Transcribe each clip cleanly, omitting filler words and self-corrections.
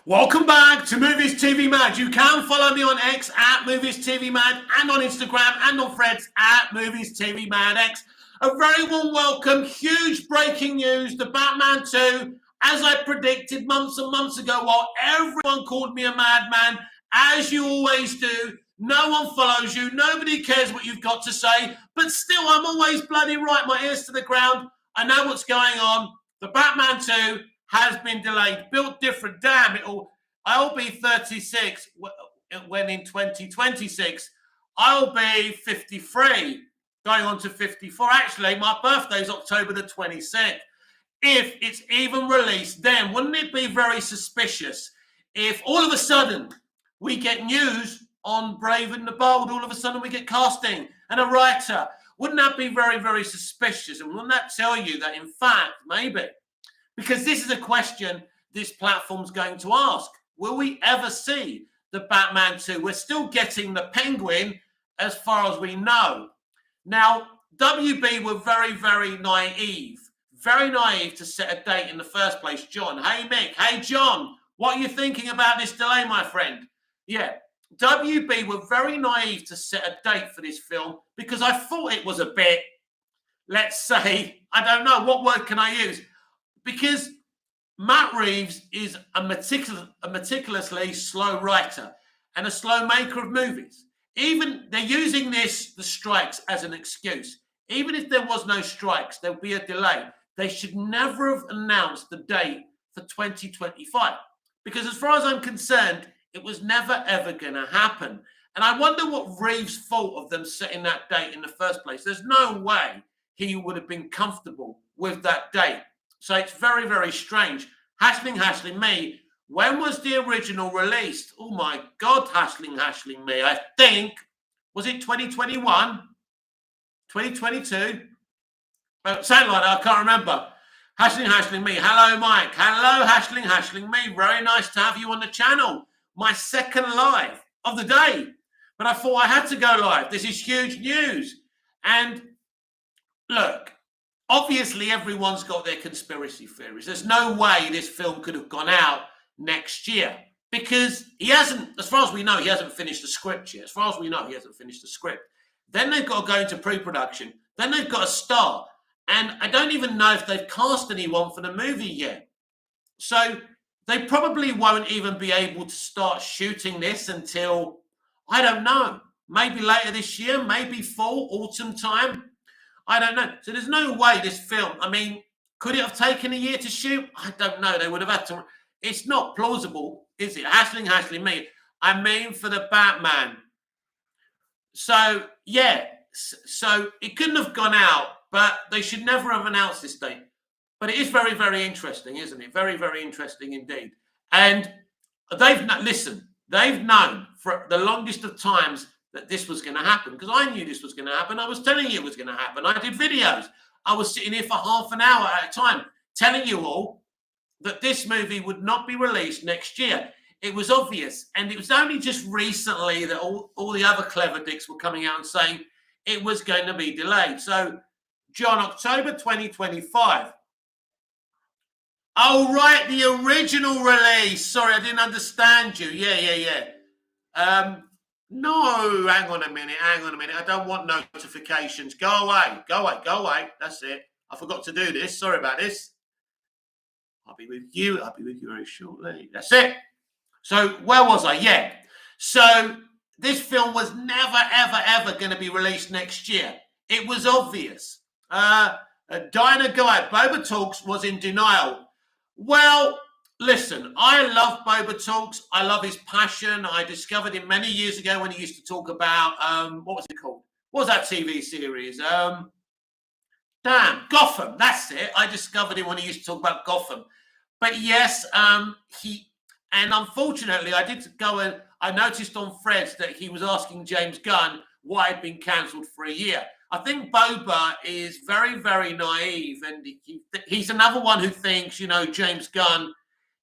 Welcome back to Movies TV Mad. You can follow me on X at Movies TV Mad and on Instagram and on Threads at Movies TV Mad X. A very warm welcome. Huge breaking news. The Batman 2, as I predicted months and months ago, while everyone called me a madman, as you always do, no one follows you. Nobody cares what you've got to say. But still, I'm always bloody right. My ears to the ground. I know what's going on. The Batman 2 has been delayed, built different. Damn, I'll be 36 when in 2026 I'll be 53, going on to 54. Actually, my birthday is October the 26th. If it's even released then, wouldn't it be very suspicious if all of a sudden we get news on Brave and the Bold, all of a sudden we get casting and a writer? Wouldn't that be very, very suspicious? And wouldn't that tell you that, in fact, maybe, because this is a question this platform's going to ask, will we ever see the Batman 2? We're still getting the Penguin as far as we know. Now, WB were very, very naive to set a date in the first place. John, hey Mick, hey John, what are you thinking about this delay, my friend? Yeah, WB were very naive to set a date for this film because I thought it was a bit, let's say, I don't know, what word can I use? Because Matt Reeves is a meticulously slow writer and a slow maker of movies. Even they're using the strikes as an excuse. Even if there was no strikes, there'll be a delay. They should never have announced the date for 2025. Because as far as I'm concerned, it was never, ever going to happen. And I wonder what Reeves thought of them setting that date in the first place. There's no way he would have been comfortable with that date. So it's very, very strange. Hashling me. When was the original released? Oh my God, Hashling me. I think, was it 2021? 2022? Something like that, I can't remember. Hashling me. Hello, Mike. Hello, Hashling me. Very nice to have you on the channel. My second live of the day. But I thought I had to go live. This is huge news. And look, obviously, everyone's got their conspiracy theories. There's no way this film could have gone out next year because he hasn't, as far as we know, he hasn't finished the script yet. As far as we know, he hasn't finished the script. Then they've got to go into pre-production. Then they've got to start. And I don't even know if they've cast anyone for the movie yet. So they probably won't even be able to start shooting this until, I don't know, maybe later this year, maybe fall, autumn time. I don't know. So there's no way this film, I mean, could it have taken a year to shoot? I don't know. They would have had to. It's not plausible, is it? Hashling me. I mean, for the Batman. So, yeah. So it couldn't have gone out, but they should never have announced this date. But it is very, very interesting, isn't it? Very, very interesting indeed. And they've known for the longest of times that this was going to happen, because I knew this was going to happen. I was telling you it was going to happen. I did videos. I was sitting here for half an hour at a time telling you all that this movie would not be released next year. It was obvious. And it was only just recently that all the other clever dicks were coming out and saying it was going to be delayed. So, John, October 2025. Oh, right, the original release. Sorry, I didn't understand you. Yeah. No, hang on a minute. I don't want notifications. Go away. That's it. I forgot to do this. Sorry about this. I'll be with you very shortly. That's it. So where was I? Yeah. So this film was never, ever going to be released next year. It was obvious. Dinah Guy, Boba Talks was in denial. Well, listen, I love Boba Talks. I love his passion. I discovered him many years ago when he used to talk about, what was it called? What was that TV series? Gotham. That's it. I discovered him when he used to talk about Gotham. But yes, and unfortunately, I did go and I noticed on Threads that he was asking James Gunn why it had been cancelled for a year. I think Boba is very, very naive, and he's another one who thinks, James Gunn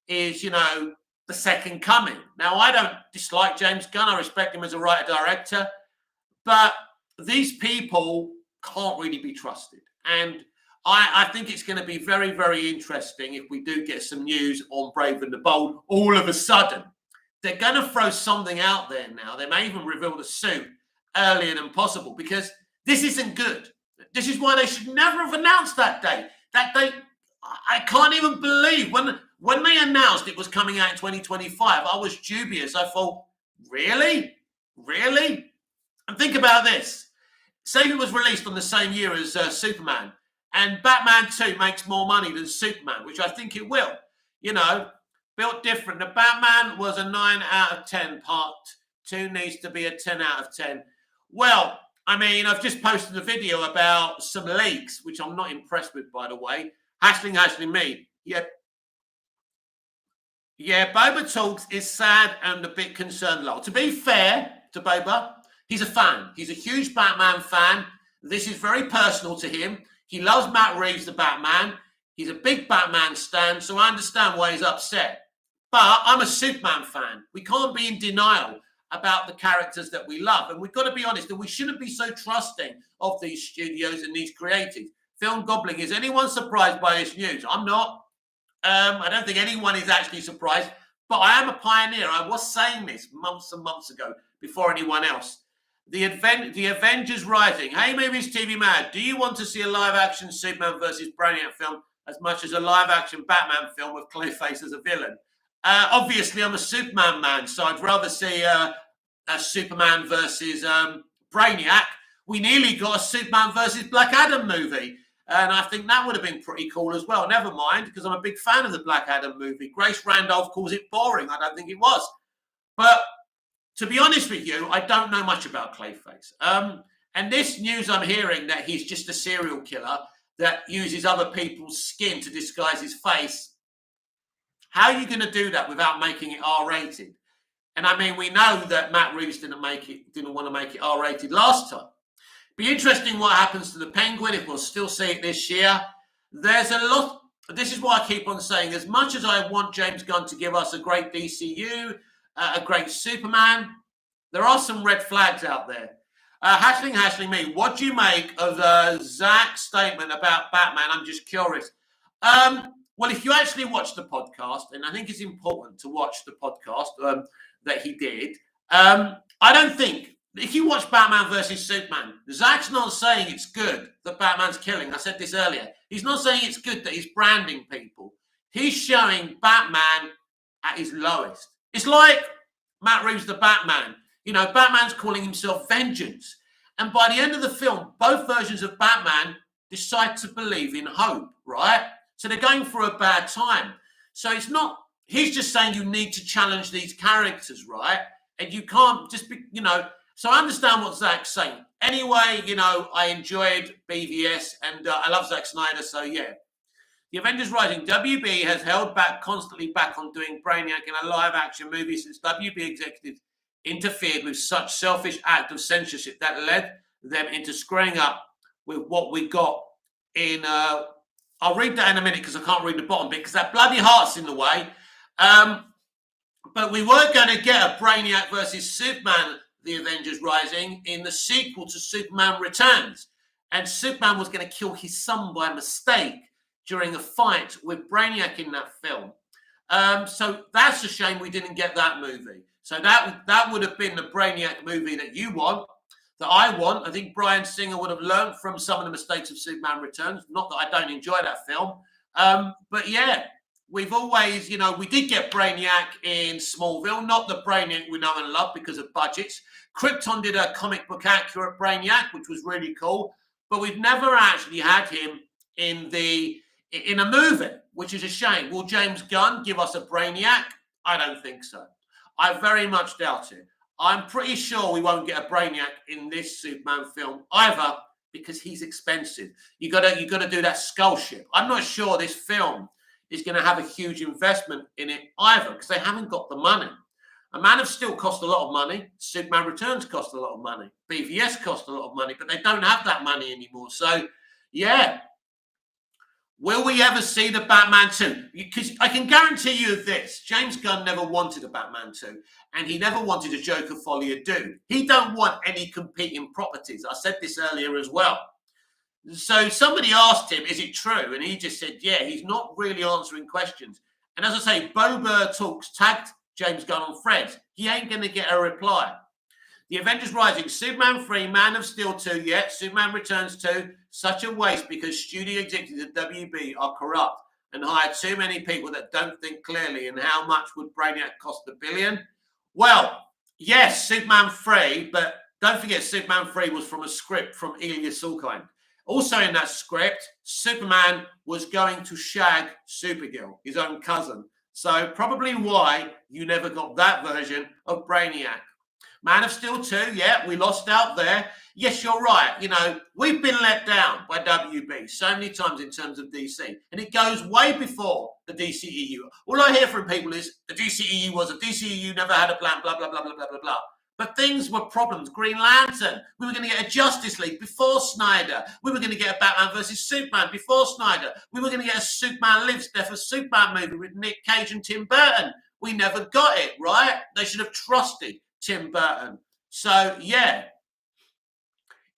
is, the second coming. Now, I don't dislike James Gunn. I respect him as a writer-director. But these people can't really be trusted. And I think it's going to be very, very interesting if we do get some news on Brave and the Bold all of a sudden. They're going to throw something out there now. They may even reveal the suit earlier than possible because this isn't good. This is why they should never have announced that date. That date, I can't even believe when they announced it was coming out in 2025, I was dubious. I thought, really? Really? And think about this. Say it was released on the same year as Superman, and Batman 2 makes more money than Superman, which I think it will. You know, built different. The Batman was a 9 out of 10. Part 2 needs to be a 10 out of 10. Well, I mean, I've just posted a video about some leaks, which I'm not impressed with, by the way. Hashling me. Yeah, Boba Talks is sad and a bit concerned, lol. To be fair to Boba, he's a fan. He's a huge Batman fan. This is very personal to him. He loves Matt Reeves, the Batman. He's a big Batman stan, so I understand why he's upset. But I'm a Superman fan. We can't be in denial about the characters that we love. And we've got to be honest, and we shouldn't be so trusting of these studios and these creatives. Film Gobbling, is anyone surprised by this news? I'm not. I don't think anyone is actually surprised, but I am a pioneer. I was saying this months and months ago before anyone else. The Avengers Rising. Hey, Movies TV Mad, do you want to see a live-action Superman versus Brainiac film as much as a live-action Batman film with Clayface as a villain? Obviously, I'm a Superman man, so I'd rather see a Superman versus Brainiac. We nearly got a Superman versus Black Adam movie, and I think that would have been pretty cool as well. Never mind, because I'm a big fan of the Black Adam movie. Grace Randolph calls it boring. I don't think it was. But to be honest with you, I don't know much about Clayface. And this news I'm hearing that he's just a serial killer that uses other people's skin to disguise his face. How are you going to do that without making it R-rated? And I mean, we know that Matt Reeves didn't want to make it R-rated last time. Be interesting what happens to the Penguin if we'll still see it this year. There's a lot. This is why I keep on saying, as much as I want James Gunn to give us a great DCU, a great Superman, there are some red flags out there. Hashling me, what do you make of Zach's statement about Batman? I'm just curious. Well, if you actually watch the podcast, and I think it's important to watch the podcast that he did, I don't think, if you watch Batman versus Superman, Zach's not saying it's good that Batman's killing. I said this earlier. He's not saying it's good that he's branding people. He's showing Batman at his lowest. It's like Matt Reeves, the Batman. You know, Batman's calling himself Vengeance. And by the end of the film, both versions of Batman decide to believe in hope, right? So they're going through a bad time. So it's not, he's just saying you need to challenge these characters, right? And you can't just be, you know, so I understand what Zach's saying. Anyway, you know, I enjoyed BVS and I love Zack Snyder, so yeah. The Avengers Rising. WB has held back constantly back on doing Brainiac in a live-action movie since WB executives interfered with such selfish act of censorship that led them into screwing up with what we got in... I'll read that in a minute because I can't read the bottom bit because that bloody heart's in the way. But we were going to get a Brainiac versus Superman, The Avengers Rising, in the sequel to Superman Returns. And Superman was going to kill his son by mistake during a fight with Brainiac in that film. So that's a shame we didn't get that movie. So that would have been the Brainiac movie that you want, that I want. I think Bryan Singer would have learned from some of the mistakes of Superman Returns. Not that I don't enjoy that film. But yeah, we've always, you know, we did get Brainiac in Smallville, not the Brainiac we know and love because of budgets. Krypton did a comic book accurate Brainiac, which was really cool. But we've never actually had him in a movie, which is a shame. Will James Gunn give us a Brainiac? I don't think so. I very much doubt it. I'm pretty sure we won't get a Brainiac in this Superman film either because he's expensive. You gotta do that skull ship. I'm not sure this film is going to have a huge investment in it either because they haven't got the money. A Man of Steel cost a lot of money. Superman Returns cost a lot of money. BVS cost a lot of money, but they don't have that money anymore. So, yeah. Will we ever see the Batman 2? Because I can guarantee you this. James Gunn never wanted a Batman 2. And he never wanted a Joker Folia do. He don't want any competing properties. I said this earlier as well. So somebody asked him, is it true? And he just said, yeah, he's not really answering questions. And as I say, Bo Burr Talks tagged James Gunn on Threads. He ain't going to get a reply. The Avengers Rising, Superman 3, Man of Steel 2, Superman Returns 2, such a waste because studio executives at WB are corrupt and hire too many people that don't think clearly. And how much would Brainiac cost $1 billion? Well, yes, Superman 3, but don't forget Superman 3 was from a script from Ilya Salkind. Also in that script, Superman was going to shag Supergirl, his own cousin. So probably why you never got that version of Brainiac. Man of Steel 2, yeah, we lost out there. Yes, you're right. You know, we've been let down by WB so many times in terms of DC. And it goes way before the DCEU. All I hear from people is the DCEU never had a plan, blah, blah, blah, blah, blah, blah, blah. But things were problems. Green Lantern. We were going to get a Justice League before Snyder. We were going to get a Batman versus Superman before Snyder. We were going to get a Superman Lives, Death of Superman movie with Nick Cage and Tim Burton. We never got it, right? They should have trusted Tim Burton. So, yeah,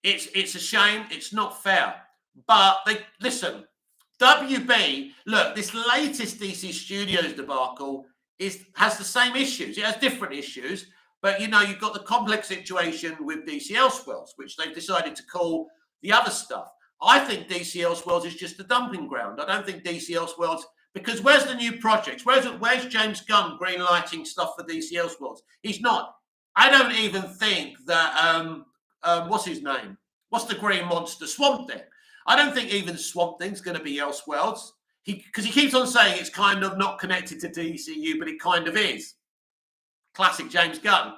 it's a shame. It's not fair. But listen, WB, look, this latest DC Studios debacle has the same issues. It has different issues. But, you know, you've got the complex situation with DC Elseworlds, which they've decided to call the other stuff. I think DC Elseworlds is just a dumping ground. I don't think DC Elseworlds, because where's the new projects? Where's James Gunn greenlighting stuff for DC Elseworlds? He's not. I don't even think that, what's his name? What's the green monster? Swamp Thing. I don't think even Swamp Thing's going to be Elseworlds. Because he keeps on saying it's kind of not connected to DCU, but it kind of is. Classic James Gunn.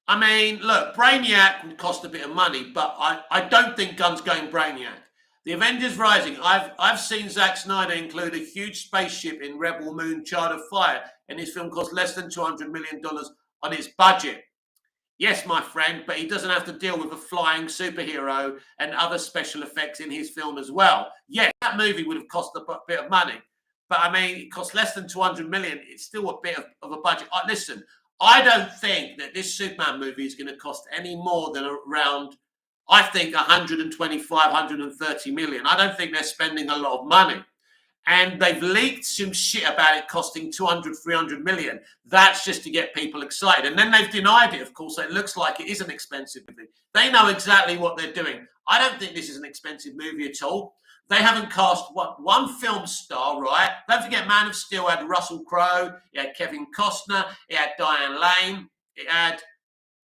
I mean, look, Brainiac would cost a bit of money, but I don't think Gunn's going Brainiac. The Avengers Rising, I've seen Zack Snyder include a huge spaceship in Rebel Moon Child of Fire, and his film cost less than $200 million on its budget. Yes, my friend, but he doesn't have to deal with a flying superhero and other special effects in his film as well. Yes, that movie would have cost a bit of money, but I mean, it costs less than $200 million. It's still a bit of a budget. Listen, I don't think that this Superman movie is going to cost any more than around, I think, 125, 130 million. I don't think they're spending a lot of money. And they've leaked some shit about it costing 200, 300 million. That's just to get people excited. And then they've denied it, of course. So it looks like it is an expensive movie. They know exactly what they're doing. I don't think this is an expensive movie at all. They haven't cast one film star, right? Don't forget, Man of Steel had Russell Crowe. It had Kevin Costner. It had Diane Lane. It had,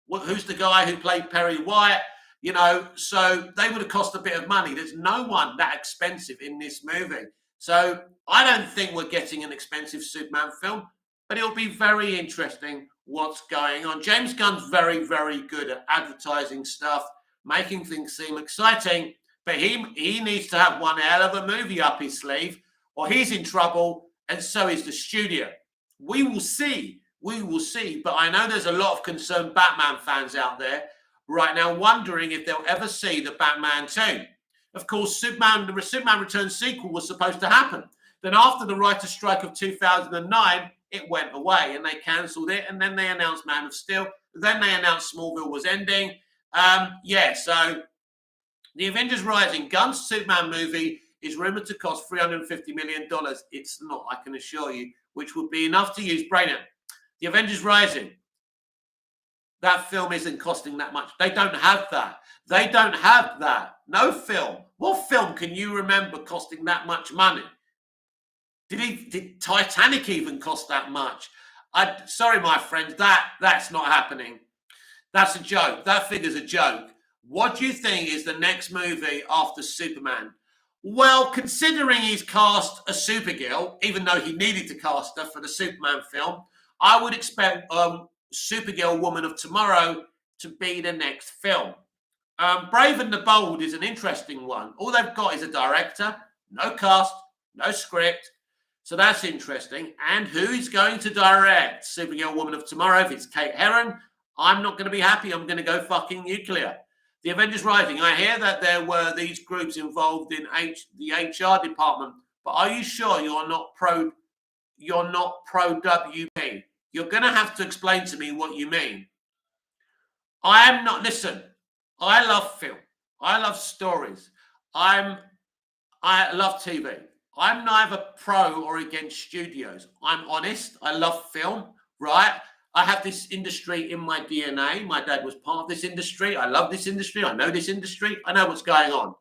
who's the guy who played Perry White? You know, so they would have cost a bit of money. There's no one that expensive in this movie. So I don't think we're getting an expensive Superman film, but it'll be very interesting what's going on. James Gunn's very, very good at advertising stuff, making things seem exciting, but he needs to have one hell of a movie up his sleeve or he's in trouble, and so is the studio. We will see. We will see. But I know there's a lot of concerned Batman fans out there right now wondering if they'll ever see the Batman 2. Of course, the Superman Returns sequel was supposed to happen. Then after the writer's strike of 2009, it went away and they cancelled it. And then they announced Man of Steel. Then they announced Smallville was ending. So the Avengers Rising, Gunn's Superman movie is rumored to cost $350 million. It's not, I can assure you, which would be enough to use Brainiac. The Avengers Rising, that film isn't costing that much. They don't have that. They don't have that. No film. What film can you remember costing that much money? Did Titanic even cost that much? Sorry, my friends, that's not happening. That's a joke. That figure's a joke. What do you think is the next movie after Superman? Well, considering he's cast a Supergirl, even though he needed to cast her for the Superman film, I would expect Supergirl Woman of Tomorrow to be the next film. Brave and the Bold is an interesting one. All they've got is a director, no cast, no script. So that's interesting. And who is going to direct Supergirl Woman of Tomorrow? If it's Kate Herron, I'm not going to be happy. I'm going to go fucking nuclear. The Avengers Rising. I hear that there were these groups involved in the HR department, but are you sure you're not pro WB? You're going to have to explain to me what you mean. I am not. Listen, I love film. I love stories. I love TV. I'm neither pro or against studios. I'm honest. I love film, right? I have this industry in my DNA. My dad was part of this industry. I love this industry. I know this industry. I know what's going on.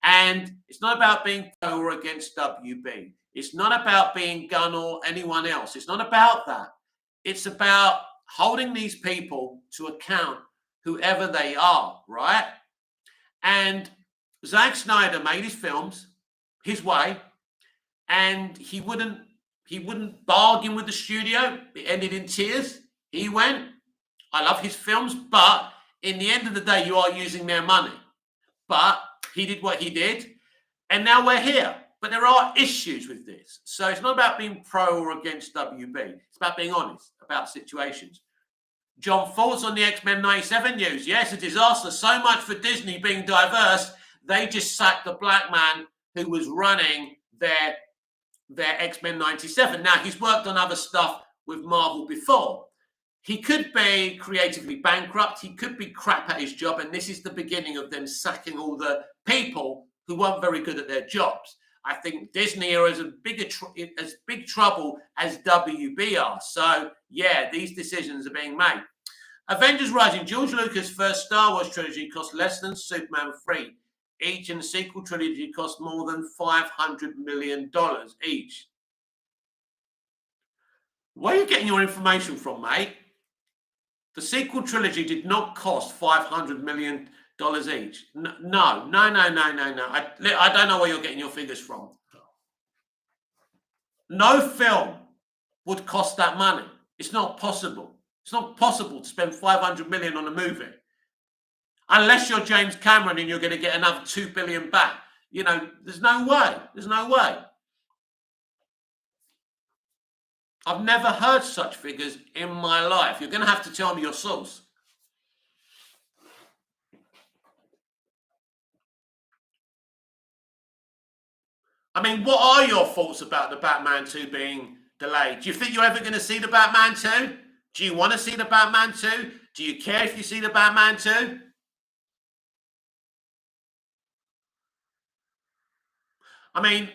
And it's not about being pro or against WB. It's not about being Gunn or anyone else. It's not about that. It's about holding these people to account, whoever they are, right? And Zack Snyder made his films his way, and he wouldn't bargain with the studio. It ended in tears. He went. I love his films, but in the end of the day, you are using their money. But he did what he did, and now we're here. But there are issues with this. So it's not about being pro or against WB. It's about being honest about situations. John Ford's on the X-Men 97 news. Yes, a disaster. So much for Disney being diverse. They just sacked the black man who was running their X-Men 97. Now, he's worked on other stuff with Marvel before. He could be creatively bankrupt. He could be crap at his job. And this is the beginning of them sacking all the people who weren't very good at their jobs. I think Disney are as big trouble as WB are. So, yeah, these decisions are being made. Avengers Rising. George Lucas' first Star Wars trilogy cost less than Superman 3 each, and the sequel trilogy cost more than $500 million each. Where are you getting your information from, mate? The sequel trilogy did not cost $500 million each. No. I don't know where you're getting your figures from. No film would cost that money. It's not possible. It's not possible to spend $500 million on a movie. Unless you're James Cameron and you're going to get another $2 billion back. You know, there's no way. There's no way. I've never heard such figures in my life. You're going to have to tell me your source. I mean, what are your thoughts about the Batman 2 being delayed? Do you think you're ever going to see the Batman 2? Do you want to see the Batman 2? Do you care if you see the Batman 2? I mean,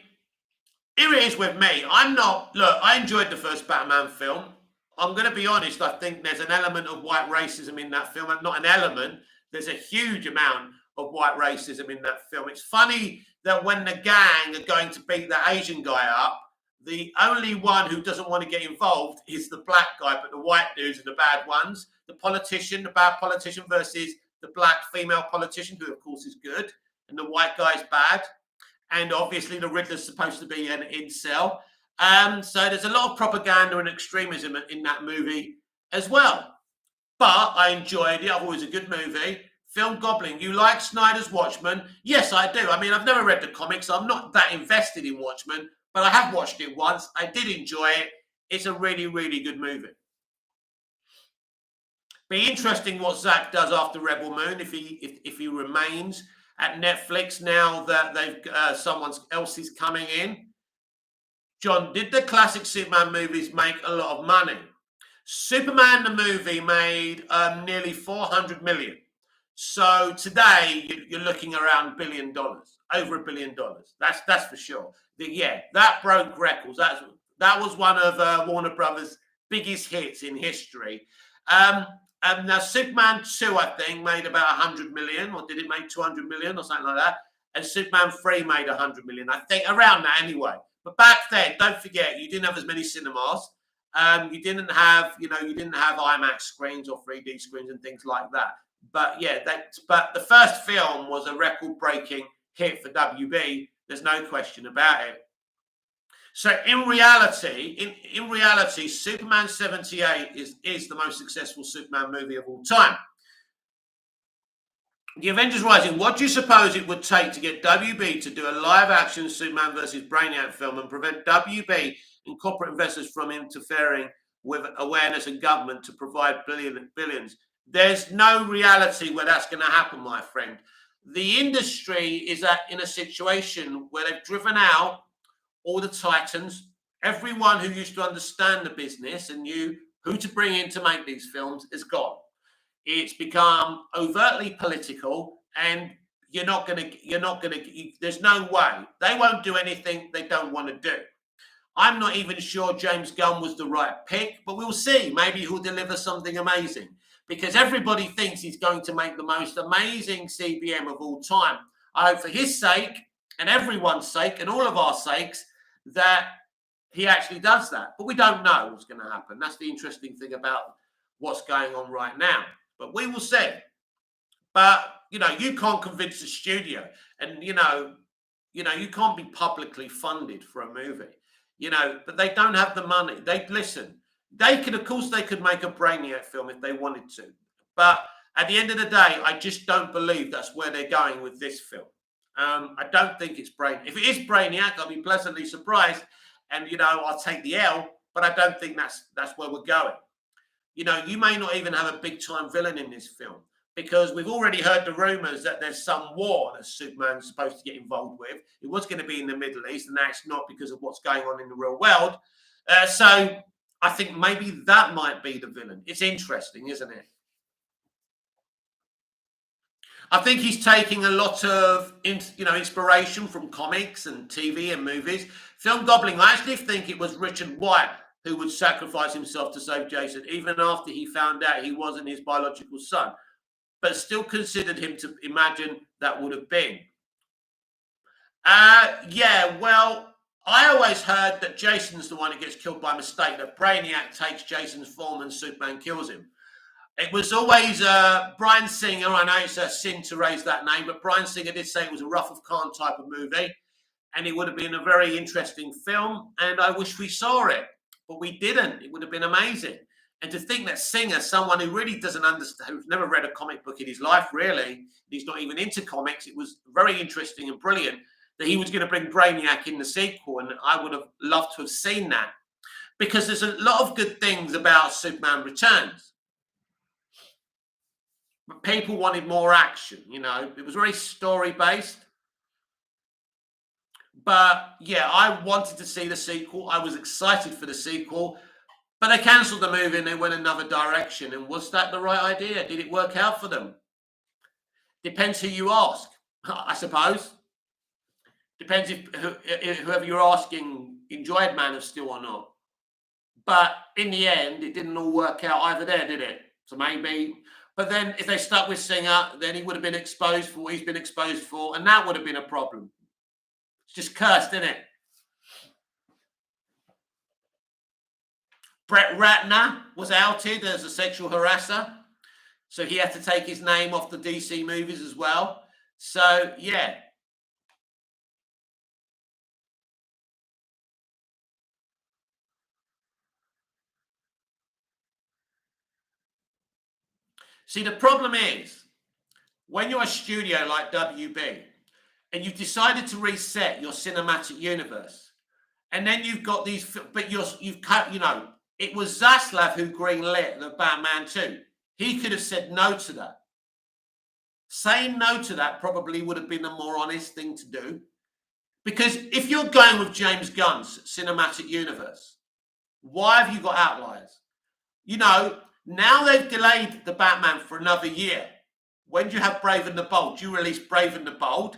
here it is with me. I enjoyed the first Batman film. I'm going to be honest, I think there's an element of white racism in that film. Not an element, there's a huge amount of white racism in that film. It's funny that when the gang are going to beat the Asian guy up, the only one who doesn't want to get involved is the black guy, but the white dudes are the bad ones. The bad politician versus the black female politician, who of course is good, and the white guy's bad. And obviously the Riddler's supposed to be an incel. So there's a lot of propaganda and extremism in that movie as well. But I enjoyed it. I've always a good movie. Film Goblin. You like Snyder's Watchmen? Yes, I do. I mean, I've never read the comics. So I'm not that invested in Watchmen, but I have watched it once. I did enjoy it. It's a really, really good movie. Be interesting what Zack does after Rebel Moon if he remains at Netflix now that someone else is coming in. John, did the classic Superman movies make a lot of money? Superman the movie made nearly $400 million. So today you're looking around $1 billion, over $1 billion. That's for sure. That broke records. That was one of Warner Brothers' biggest hits in history. Now, Superman 2, I think, made about 100 million, or did it make 200 million or something like that? And Superman 3 made 100 million, I think, around that anyway. But back then, don't forget, you didn't have as many cinemas. You didn't have IMAX screens or 3D screens and things like that. But but the first film was a record-breaking hit for WB. There's no question about it. So in reality, Superman 78 is the most successful Superman movie of all time. The Avengers Rising. What do you suppose it would take to get WB to do a live-action Superman versus Brainiac film and prevent WB and corporate investors from interfering with awareness and government to provide billions? There's no reality where that's going to happen, my friend. The industry is in a situation where they've driven out all the titans, everyone who used to understand the business and knew who to bring in to make these films is gone. It's become overtly political, and there's no way. They won't do anything they don't want to do. I'm not even sure James Gunn was the right pick, but we'll see. Maybe he'll deliver something amazing, because everybody thinks he's going to make the most amazing CBM of all time. I hope for his sake and everyone's sake and all of our sakes that he actually does that. But we don't know what's going to happen. That's the interesting thing about what's going on right now. But we will see. But, you can't convince the studio. And, you can't be publicly funded for a movie. But they don't have the money. Of course, they could make a Brainiac film if they wanted to. But at the end of the day, I just don't believe that's where they're going with this film. I don't think it's Brainiac. If it is Brainiac, I'll be pleasantly surprised. And, I'll take the L. But I don't think that's where we're going. You may not even have a big-time villain in this film, because we've already heard the rumors that there's some war that Superman's supposed to get involved with. It was going to be in the Middle East, and now it's not because of what's going on in the real world. So I think maybe that might be the villain. It's interesting, isn't it? I think he's taking a lot of inspiration from comics and TV and movies. Film Gobbling, I actually think it was Richard White who would sacrifice himself to save Jason, even after he found out he wasn't his biological son, but still considered him to imagine that would have been. Well, I always heard that Jason's the one who gets killed by mistake, that Brainiac takes Jason's form and Superman kills him. It was always Bryan Singer. I know it's a sin to raise that name, but Bryan Singer did say it was a Wrath of Khan type of movie, and it would have been a very interesting film, and I wish we saw it, but we didn't. It would have been amazing. And to think that Singer, someone who really doesn't understand, who's never read a comic book in his life, really, he's not even into comics, it was very interesting and brilliant that he was going to bring Brainiac in the sequel, and I would have loved to have seen that, because there's a lot of good things about Superman Returns. But people wanted more action, It was very story-based. But, yeah, I wanted to see the sequel. I was excited for the sequel. But they cancelled the movie and they went another direction. And was that the right idea? Did it work out for them? Depends who you ask, I suppose. Depends if whoever you're asking enjoyed Man of Steel or not. But in the end, it didn't all work out either there, did it? So maybe. But then if they stuck with Singer, then he would have been exposed for what he's been exposed for. And that would have been a problem. It's just cursed, isn't it? Brett Ratner was outed as a sexual harasser, so he had to take his name off the DC movies as well. So, yeah. See, the problem is, when you're a studio like WB, and you've decided to reset your cinematic universe, and then you've got these, but you've cut, it was Zaslav who greenlit the Batman 2. He could have said no to that. Saying no to that probably would have been a more honest thing to do. Because if you're going with James Gunn's cinematic universe, why have you got outliers? Now they've delayed the Batman for another year. When do you have Brave and the Bold? You release Brave and the Bold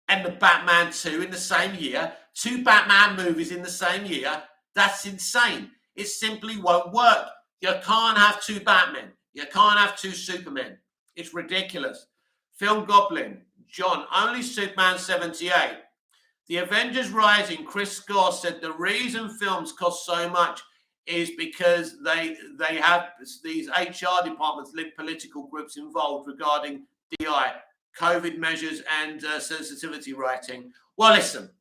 and the Batman 2 in the same year. 2 Batman movies in the same year. That's insane. It simply won't work. You can't have 2 Batmen. You can't have 2 Supermen. It's ridiculous. Film Goblin, John, only Superman 78. The Avengers Rising, Chris Score said the reason films cost so much is because they have these HR departments, political groups involved regarding DI, COVID measures and sensitivity writing. Well, listen,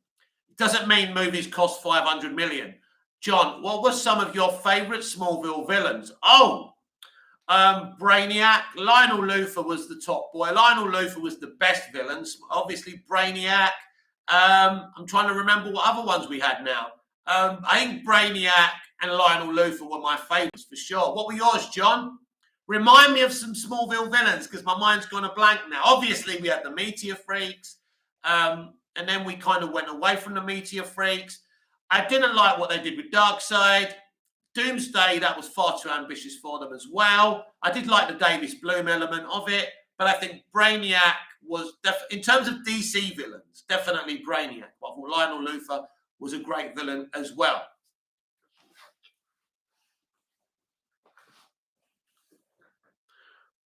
it doesn't mean movies cost 500 million. John, what were some of your favourite Smallville villains? Brainiac. Lionel Luthor was the top boy. Lionel Luthor was the best villain. Obviously, Brainiac. I'm trying to remember what other ones we had now. I think Brainiac and Lionel Luthor were my favourites for sure. What were yours, John? Remind me of some Smallville villains, because my mind's gone a blank now. Obviously, we had the Meteor Freaks, and then we kind of went away from the Meteor Freaks. I didn't like what they did with Darkseid. Doomsday, that was far too ambitious for them as well. I did like the Davis Bloom element of it, but I think Brainiac was, in terms of DC villains, definitely Brainiac. But I thought Lionel Luthor was a great villain as well.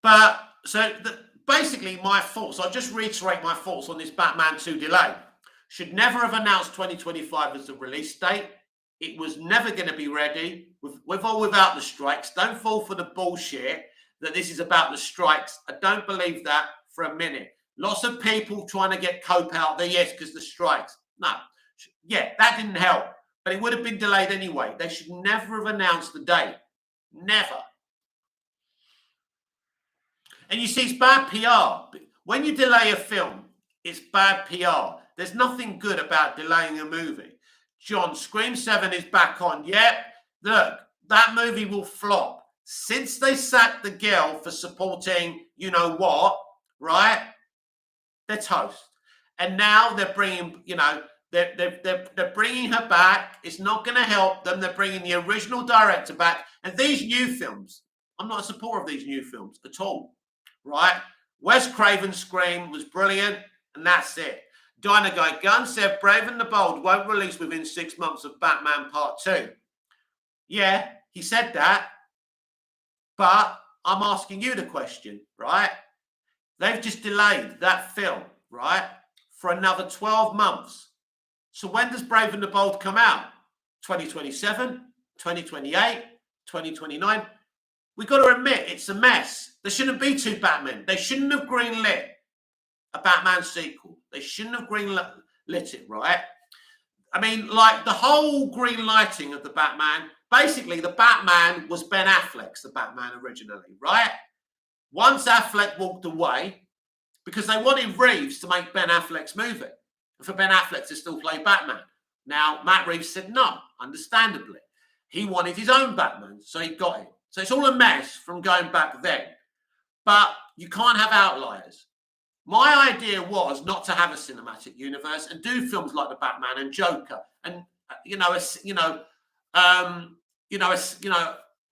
But so basically, my thoughts, I'll just reiterate my thoughts on this Batman 2 delay. Should never have announced 2025 as the release date. It was never going to be ready, with or without the strikes. Don't fall for the bullshit that this is about the strikes. I don't believe that for a minute. Lots of people trying to get cope out there, yes, because the strikes. No, yeah, that didn't help. But it would have been delayed anyway. They should never have announced the date. Never. And you see, it's bad PR. When you delay a film, it's bad PR. There's nothing good about delaying a movie. John, Scream 7 is back on. Yep. Look, that movie will flop. Since they sacked the girl for supporting you know what, right? They're toast. And now they're bringing, they're bringing her back. It's not going to help them. They're bringing the original director back. And these new films, I'm not a supporter of these new films at all, right? Wes Craven's Scream was brilliant, and that's it. Dino Guy Gunn said Brave and the Bold won't release within 6 months of Batman Part 2. Yeah, he said that. But I'm asking you the question, right? They've just delayed that film, right, for another 12 months. So when does Brave and the Bold come out? 2027, 2028, 2029? We've got to admit it's a mess. There shouldn't be two Batmen. They shouldn't have greenlit a Batman sequel. They shouldn't have greenlit it, right? I mean, like the whole green lighting of the Batman, basically the Batman was Ben Affleck's the Batman originally, right? Once Affleck walked away, because they wanted Reeves to make Ben Affleck's movie, for Ben Affleck to still play Batman. Now, Matt Reeves said no, understandably. He wanted his own Batman, so he got it. So it's all a mess from going back then. But you can't have outliers. My idea was not to have a cinematic universe and do films like the Batman and Joker, and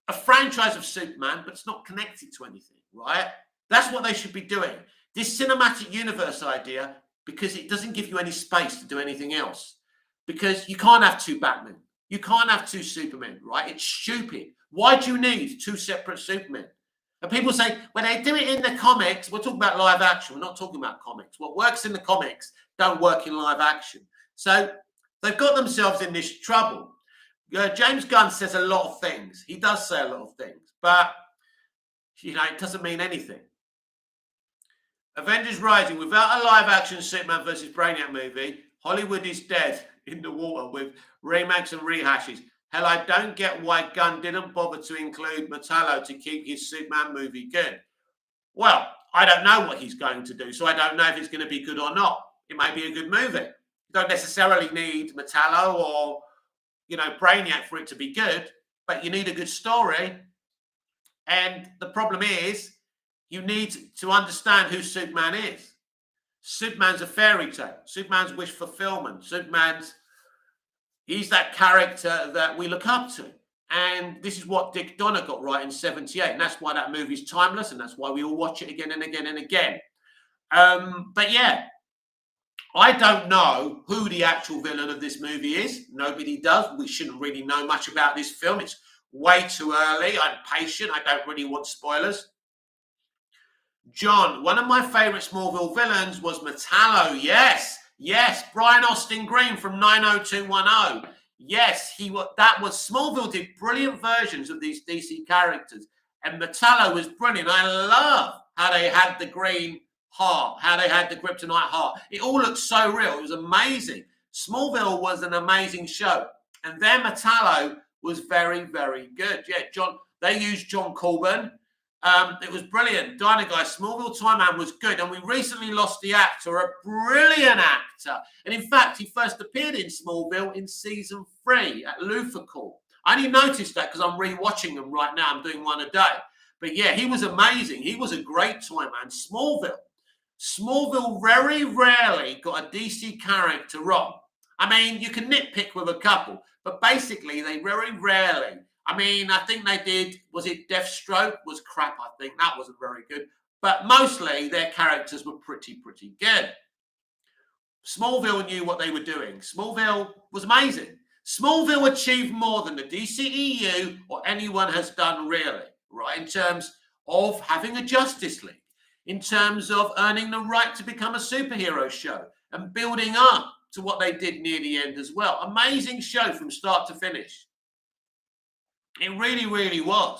a franchise of Superman, but it's not connected to anything, right? That's what they should be doing. This cinematic universe idea, because it doesn't give you any space to do anything else. Because you can't have two Batmen. You can't have two Supermen, right? It's stupid. Why do you need two separate Supermen? And people say, when they do it in the comics, we're talking about live action. We're not talking about comics. What works in the comics don't work in live action. So they've got themselves in this trouble. James Gunn says a lot of things. He does say a lot of things. But, it doesn't mean anything. Avengers Rising, without a live action Superman versus Brainiac movie, Hollywood is dead in the water with remakes and rehashes. Hell, I don't get why Gunn didn't bother to include Metallo to keep his Superman movie good. Well, I don't know what he's going to do, so I don't know if it's going to be good or not. It may be a good movie. You don't necessarily need Metallo or, Brainiac for it to be good, but you need a good story. And the problem is, you need to understand who Superman is. Superman's a fairy tale. Superman's wish fulfillment. He's that character that we look up to. And this is what Dick Donner got right in 78. And that's why that movie's timeless. And that's why we all watch it again and again and again. But yeah, I don't know who the actual villain of this movie is. Nobody does. We shouldn't really know much about this film. It's way too early. I'm patient. I don't really want spoilers. John, one of my favorite Smallville villains was Metallo. Yes, Brian Austin Green from 90210. Yes, that was Smallville did brilliant versions of these DC characters, and Metallo was brilliant. I love how they had the green heart, how they had the kryptonite heart. It all looked so real. It was amazing. Smallville was an amazing show, and then Metallo was very, very good. Yeah, John. They used John Corbin. It was brilliant. Dino Guy, Smallville Time Man was good. And we recently lost the actor, a brilliant actor. And in fact, he first appeared in Smallville in season 3 at Luthor. I only noticed that because I'm rewatching them right now. I'm doing one a day. But yeah, he was amazing. He was a great Time Man. Smallville very rarely got a DC character wrong. I mean, you can nitpick with a couple, but basically they very rarely. I mean, I think they did, was it Deathstroke? Was crap, I think. That wasn't very good. but mostly their characters were pretty good. Smallville knew what they were doing. Smallville was amazing. Smallville achieved more than the DCEU or anyone has done, really, right, in terms of having a Justice League, in terms of earning the right to become a superhero show and building up to what they did near the end as well. Amazing show from start to finish. It really was.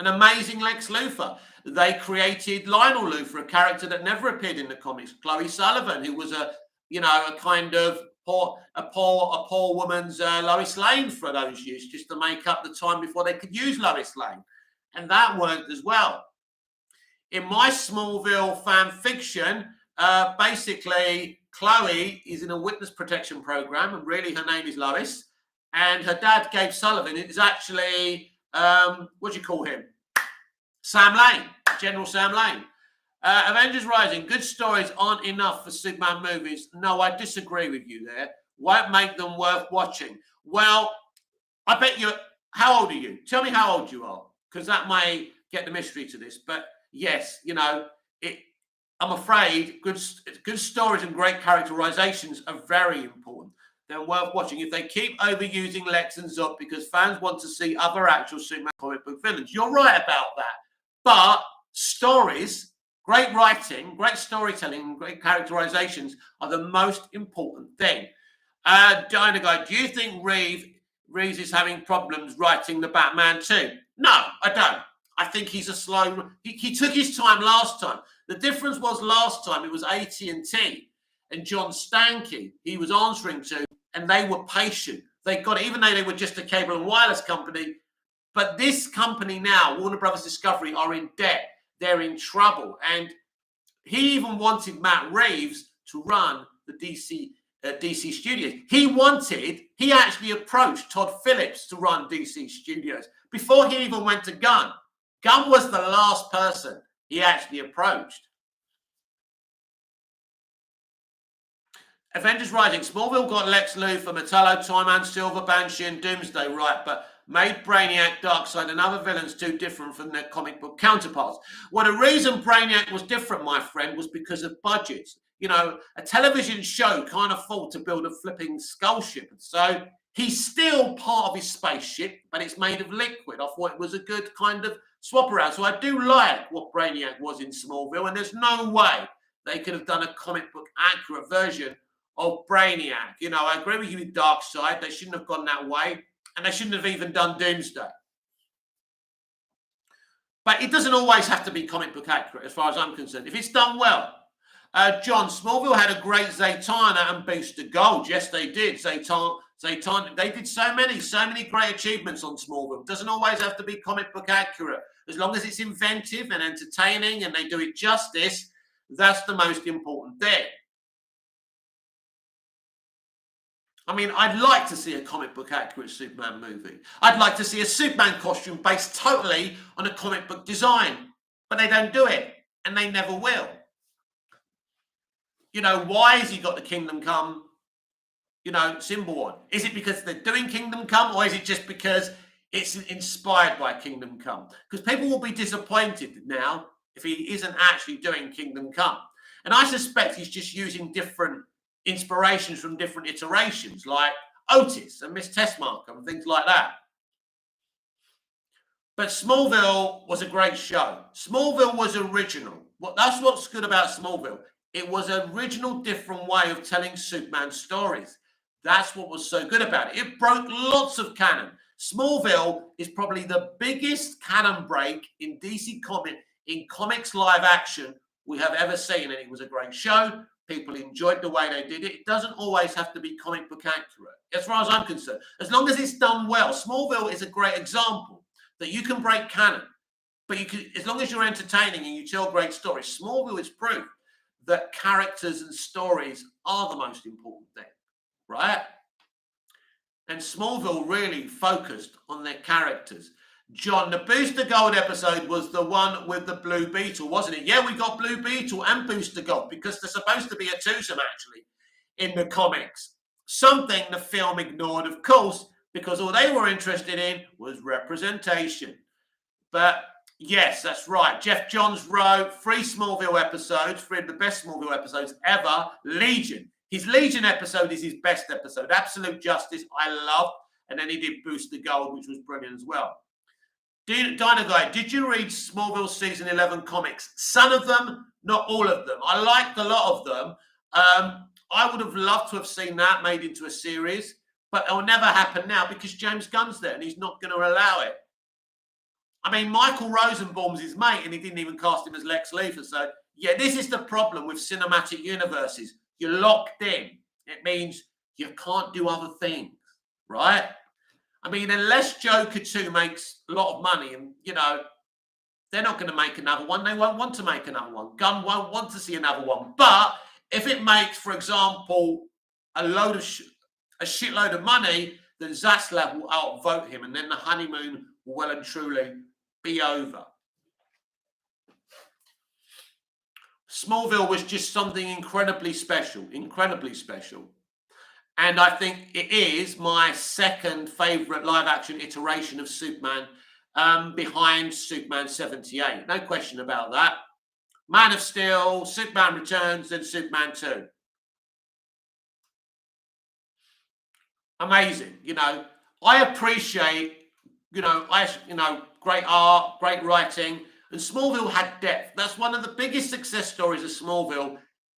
An amazing Lex Luthor. They created Lionel Luthor, a character that never appeared in the comics. Chloe Sullivan, who was a kind of poor woman's Lois Lane for those years, just to make up the time before they could use Lois Lane. And that worked as well. In my Smallville fan fiction, basically, Chloe is in a witness protection program, and really her name is Lois. And her dad, Gabe Sullivan, is actually, what do you call him? Sam Lane, General Sam Lane. Avengers Rising, good stories aren't enough for Superman movies. No, I disagree with you there. Won't make them worth watching. Well, I bet you, how old are you? Tell me how old you are, because that may get the mystery to this. But yes, I'm afraid good stories and great characterizations are very important. They're worth watching. If they keep overusing Lex and Zod because fans want to see other actual Superman comic book villains, you're right about that. But stories, great writing, great storytelling, and great characterizations are the most important thing. Diana Guy, do you think Reeves is having problems writing the Batman too? No, I don't. I think he's a slow. He took his time last time. The difference was last time it was AT&T and John Stankey he was answering to, and they were patient. They got it, even though they were just a cable and wireless company. But this company now, Warner Brothers Discovery, are in debt. They're in trouble. And he even wanted Matt Reeves to run the DC Studios. He actually approached Todd Phillips to run DC Studios before he even went to Gunn. Gunn was the last person he actually approached. Avengers Rising. Smallville got Lex Luthor, Metallo, Time-Man, Silver, Banshee, and Doomsday right, but made Brainiac, Darkseid, and other villains too different from their comic book counterparts. Well, the reason Brainiac was different, my friend, was because of budgets. A television show can't afford to build a flipping skull ship. So he's still part of his spaceship, but it's made of liquid. I thought it was a good kind of swap around. So I do like what Brainiac was in Smallville, and there's no way they could have done a comic book accurate version of Brainiac. I agree with you with Darkseid. They shouldn't have gone that way, and they shouldn't have even done Doomsday. But it doesn't always have to be comic book accurate, as far as I'm concerned, if it's done well. John, Smallville had a great Zatanna and Booster Gold. Yes, they did. Zatanna, they did so many great achievements on Smallville. It doesn't always have to be comic book accurate. As long as it's inventive and entertaining and they do it justice, that's the most important thing. I mean, I'd like to see a comic book accurate Superman movie. I'd like to see a Superman costume based totally on a comic book design, but they don't do it, and they never will. Why has he got the Kingdom Come, symbol on? Is it because they're doing Kingdom Come, or is it just because it's inspired by Kingdom Come? Because people will be disappointed now if he isn't actually doing Kingdom Come. And I suspect he's just using different inspirations from different iterations, like Otis and Miss Tessmacher and things like that. But Smallville was a great show. Smallville was original. That's what's good about Smallville. It was an original, different way of telling Superman stories. That's what was so good about it. It broke lots of canon. Smallville is probably the biggest canon break in DC comics live action we have ever seen, and it was a great show. People enjoyed the way they did it. It doesn't always have to be comic book accurate, as far as I'm concerned. As long as it's done well. Smallville is a great example that you can break canon, but you can, as long as you're entertaining and you tell great stories. Smallville is proof that characters and stories are the most important thing, right? And Smallville really focused on their characters. John, the Booster Gold episode was the one with the Blue Beetle, wasn't it? Yeah, we got Blue Beetle and Booster Gold because they're supposed to be a twosome, actually, in the comics. Something the film ignored, of course, because all they were interested in was representation. But Yes, that's right. Jeff Johns wrote 3 Smallville episodes, 3 of the best Smallville episodes ever. Legion. His Legion episode is his best episode. Absolute Justice, I love. And then he did Booster Gold, which was brilliant as well. Dino Guy, did you read Smallville season 11 comics? Some of them, not all of them. I liked a lot of them. I would have loved to have seen that made into a series, but it will never happen now because James Gunn's there and he's not going to allow it. I mean, Michael Rosenbaum's his mate and he didn't even cast him as Lex Luthor. So, yeah, this is the problem with cinematic universes. You're locked in. It means you can't do other things, right? I mean, unless Joker 2 makes a lot of money and, you know, they're not going to make another one. They won't want to make another one. Gunn won't want to see another one. But if it makes, for example, a shitload of money, then Zaslav will outvote him and then the honeymoon will well and truly be over. Smallville was just something incredibly special. And I think it is my second favourite live-action iteration of Superman behind Superman 78. No question about that. Man of Steel, Superman Returns, and Superman 2. Amazing. You know, I appreciate, great art, great writing. And Smallville had depth. That's one of the biggest success stories of Smallville.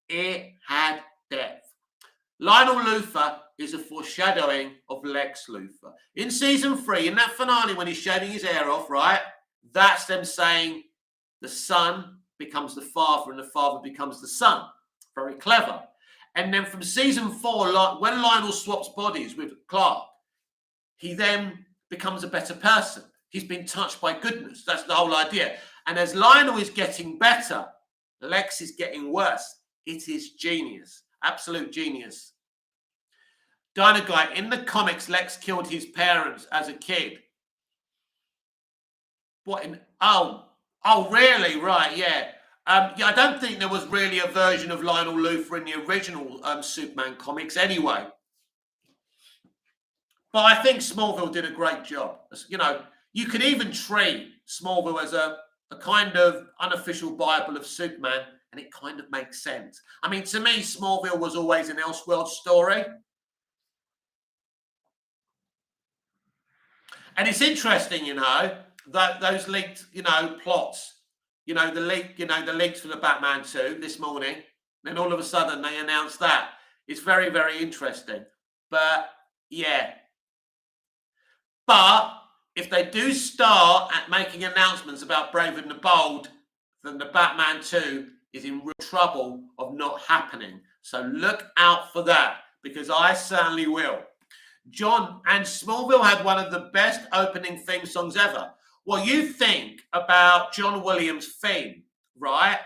It had depth. Lionel Luthor is a foreshadowing of Lex Luthor. In season 3, in that finale when he's shaving his hair off, right? That's them saying the son becomes the father and the father becomes the son. Very clever. And then from season 4, when Lionel swaps bodies with Clark, he then becomes a better person. He's been touched by goodness. That's the whole idea. And as Lionel is getting better, Lex is getting worse. It is genius. Absolute genius. Dino Guy, in the comics, Lex killed his parents as a kid. What in? Oh, really? Right, yeah. I don't think there was really a version of Lionel Luthor in the original Superman comics anyway. But I think Smallville did a great job. You know, you could even treat Smallville as a kind of unofficial Bible of Superman, and it kind of makes sense. I mean, to me, Smallville was always an Elseworld story. And it's interesting, that those leaked, plots, the leaks for the Batman 2 this morning. Then all of a sudden they announced that. It's very, very interesting. But yeah. But if they do start at making announcements about Brave and the Bold, then the Batman 2 is in real trouble of not happening. So look out for that, because I certainly will. John, and Smallville had one of the best opening theme songs ever. Well, you think about John Williams' theme, right?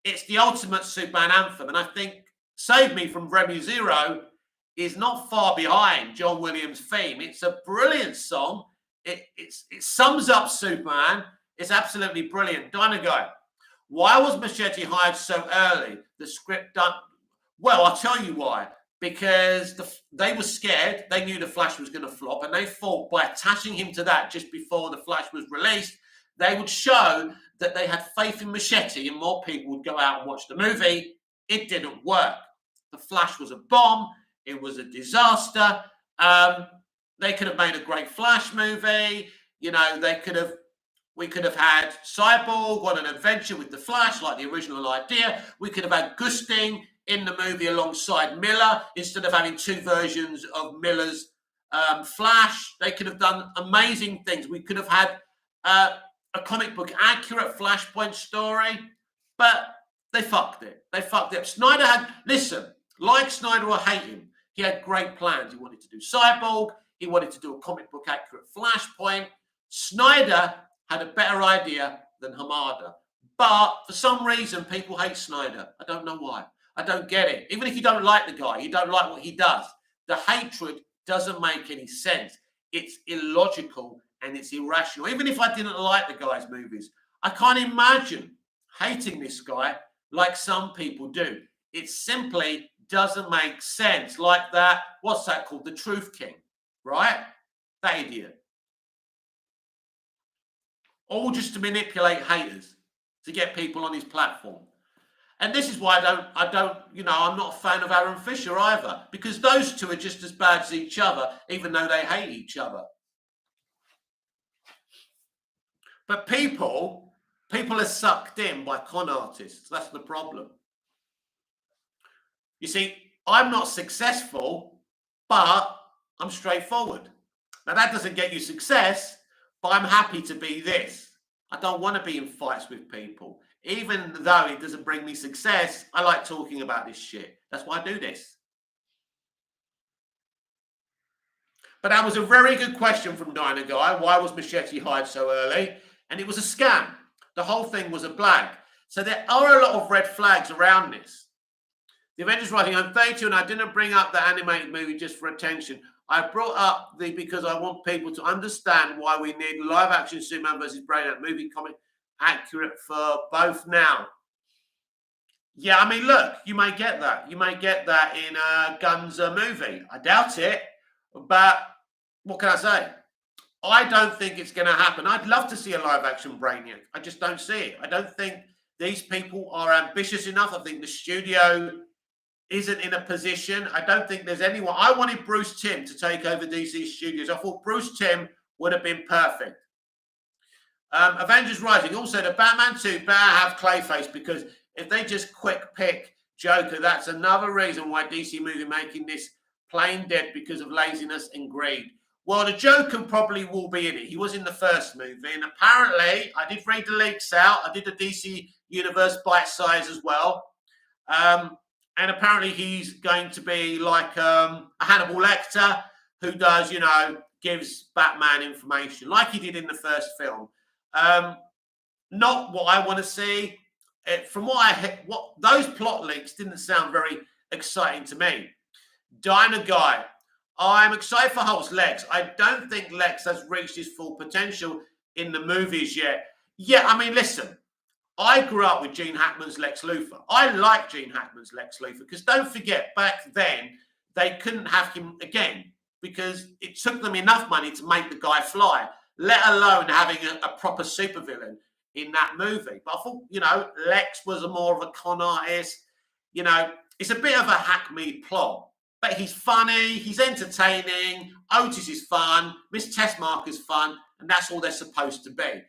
It's the ultimate Superman anthem. And I think Save Me from Remy Zero is not far behind John Williams' theme. It's a brilliant song. It sums up Superman. It's absolutely brilliant. Dino Guy, why was Machete hired so early? The script done... Well, I'll tell you why. Because they were scared. They knew the Flash was going to flop, and they thought by attaching him to that just before the Flash was released, they would show that they had faith in Machete and more people would go out and watch the movie. It didn't work. The Flash was a bomb. It was a disaster. They could have made a great Flash movie. We could have had Cyborg on an adventure with the Flash, like the original idea. We could have had Gusting in the movie alongside Miller, instead of having 2 versions of Miller's Flash. They could have done amazing things. We could have had a comic book accurate Flashpoint story, but they fucked it. Snyder had, listen, like Snyder or hate him, he had great plans. He wanted to do Cyborg. He wanted to do a comic book accurate Flashpoint. Snyder had a better idea than Hamada. But for some reason, people hate Snyder. I don't know why. I don't get it. Even if you don't like the guy, you don't like what he does, the hatred doesn't make any sense. It's illogical and it's irrational. Even if I didn't like the guy's movies, I can't imagine hating this guy like some people do. It simply doesn't make sense. Like that, what's that called? The Truth King, right? That idiot. all just to manipulate haters, to get people on his platform. And this is why I don't, I'm not a fan of Aaron Fisher either, because those two are just as bad as each other, even though they hate each other. But people are sucked in by con artists. That's the problem. You see, I'm not successful, but I'm straightforward. Now, that doesn't get you success, but I'm happy to be this. I don't want to be in fights with people. Even though it doesn't bring me success, I like talking about this shit. That's why I do this. But that was a very good question from Diner Guy. Why was Machete Hyde so early? And it was a scam. The whole thing was a blag. So there are a lot of red flags around this. The Avengers writing, I'm 32 and I didn't bring up the animated movie just for attention. I brought up because I want people to understand why we need live action Superman versus Brainiac movie comic accurate for both now. Yeah, I mean, look, you may get that. You may get that in Gunn's movie. I doubt it, but what can I say? I don't think it's going to happen. I'd love to see a live action Brainiac. I just don't see it. I don't think these people are ambitious enough. I think the studio isn't in a position. I don't think there's anyone. I wanted Bruce Timm to take over DC Studios. I thought Bruce Timm would have been perfect. Avengers Rising. Also, the Batman 2 better have Clayface, because if they just quick pick Joker, that's another reason why DC movie making this plain dead because of laziness and greed. Well, the Joker probably will be in it. He was in the first movie, and apparently, I did read the leaks out. I did the DC Universe bite size as well. And apparently he's going to be like a Hannibal Lecter who does, gives Batman information like he did in the first film. Not what I want to see. From what those plot leaks didn't sound very exciting to me. Diner Guy. I'm excited for Hulk's Lex. I don't think Lex has reached his full potential in the movies yet. Yeah, I mean, listen. I grew up with Gene Hackman's Lex Luthor. I like Gene Hackman's Lex Luthor because don't forget, back then, they couldn't have him again because it took them enough money to make the guy fly, let alone having a proper supervillain in that movie. But I thought, Lex was more of a con artist. It's a bit of a hackneyed plot, but he's funny, he's entertaining, Otis is fun, Miss Tessmark is fun, and that's all they're supposed to be.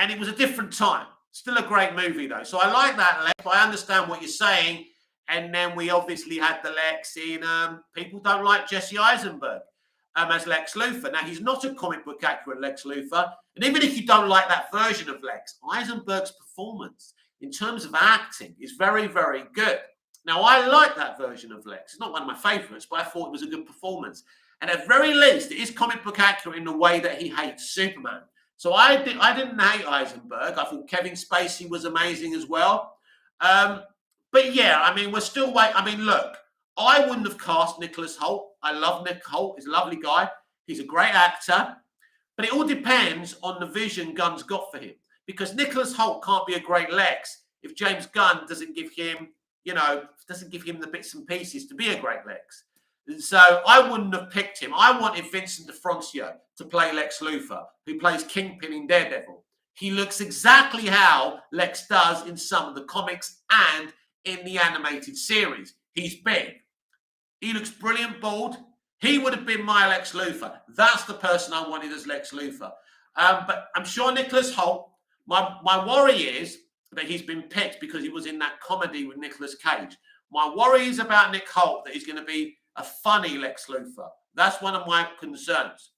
And it was a different time. Still a great movie, though. So I like that, Lex. I understand what you're saying. And then we obviously had the Lex in people don't like Jesse Eisenberg as Lex Luthor. Now, he's not a comic book accurate Lex Luthor. And even if you don't like that version of Lex, Eisenberg's performance in terms of acting is very, very good. Now, I like that version of Lex. It's not one of my favorites, but I thought it was a good performance. And at very least, it is comic book accurate in the way that he hates Superman. So I didn't hate Eisenberg. I thought Kevin Spacey was amazing as well. But yeah, I mean, we're still waiting. I mean, look, I wouldn't have cast Nicholas Hoult. I love Nick Hoult. He's a lovely guy. He's a great actor. But it all depends on the vision Gunn's got for him. Because Nicholas Hoult can't be a great Lex if James Gunn doesn't give him, the bits and pieces to be a great Lex. So I wouldn't have picked him. I wanted Vincent D'Onofrio to play Lex Luthor, who plays Kingpin in Daredevil. He looks exactly how Lex does in some of the comics and in the animated series. He's big. He looks brilliant bald. He would have been my Lex Luthor. That's the person I wanted as Lex Luthor. But I'm sure Nicholas Hoult, my worry is that he's been picked because he was in that comedy with Nicolas Cage. My worry is about Nick Hoult, that he's going to be a funny Lex Luthor. That's one of my concerns.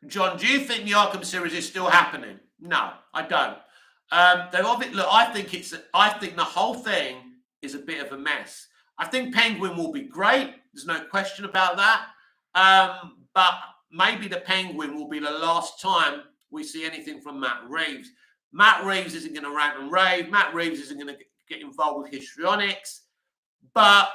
John, do you think the Arkham series is still happening? No, I don't. I think the whole thing is a bit of a mess. I think Penguin will be great. There's no question about that. But maybe the Penguin will be the last time we see anything from Matt Reeves. Matt Reeves isn't going to rant and rave. Matt Reeves isn't going to get involved with histrionics. But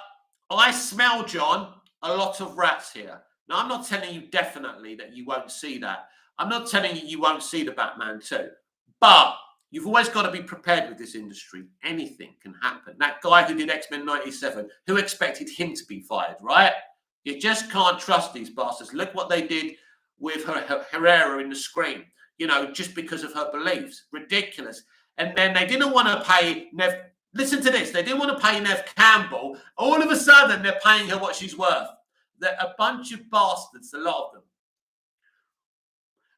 I smell, John, a lot of rats here. Now, I'm not telling you definitely that you won't see that. I'm not telling you won't see the Batman 2. But you've always got to be prepared with this industry. Anything can happen. That guy who did X-Men 97, who expected him to be fired, right? You just can't trust these bastards. Look what they did with Herrera in the screen, you know, just because of her beliefs. Ridiculous. And then they didn't want to pay Nev. Listen to this. They didn't want to pay Nev Campbell. All of a sudden, they're paying her what she's worth. They're a bunch of bastards, a lot of them.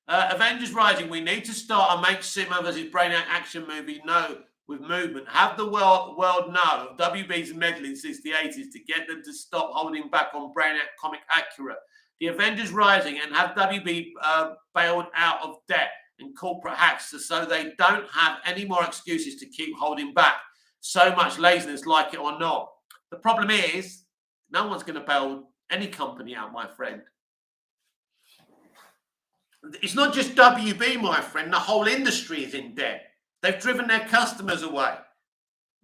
Avengers Rising, we need to start a make Superman versus Brainiac action movie with movement. Have the world know of WB's meddling since the 80s to get them to stop holding back on Brainiac comic accurate. The Avengers Rising and have WB bailed out of debt and corporate hacks so they don't have any more excuses to keep holding back. So much laziness, like it or not. The problem is, no one's going to bail any company out, my friend. It's not just WB, my friend. The whole industry is in debt. They've driven their customers away.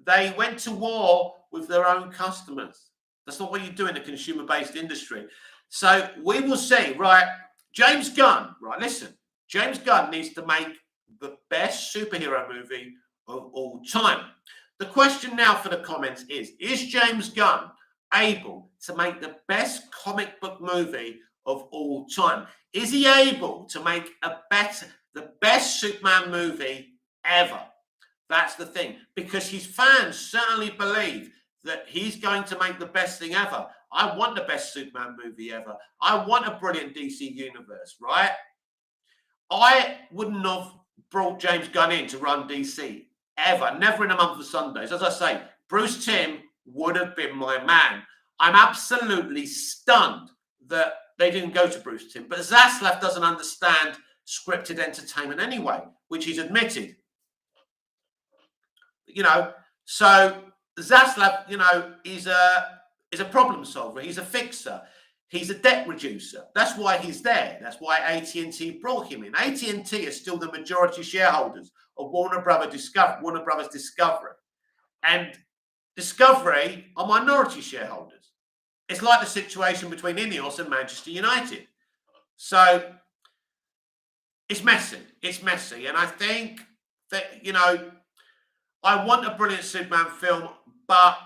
They went to war with their own customers. That's not what you do in a consumer-based industry. So we will see, right? James Gunn, right? Listen, James Gunn needs to make the best superhero movie of all time. The question now for the comments is James Gunn able to make the best comic book movie of all time? Is he able to make the best Superman movie ever? That's the thing, because his fans certainly believe that he's going to make the best thing ever. I want the best Superman movie ever. I want a brilliant DC universe, right? I wouldn't have brought James Gunn in to run DC ever, never in a month of Sundays. As I say, Bruce Timm would have been my man. I'm absolutely stunned that they didn't go to Bruce Timm. But Zaslav doesn't understand scripted entertainment anyway, which he's admitted. You know, so Zaslav, you know, is a problem solver. He's a fixer. He's a debt reducer. That's why he's there. That's why AT&T brought him in. AT&T are still the majority shareholders of Warner Brothers Discovery. And Discovery are minority shareholders. It's like the situation between Ineos and Manchester United. So it's messy. It's messy. And I think that, you know, I want a brilliant Superman film, but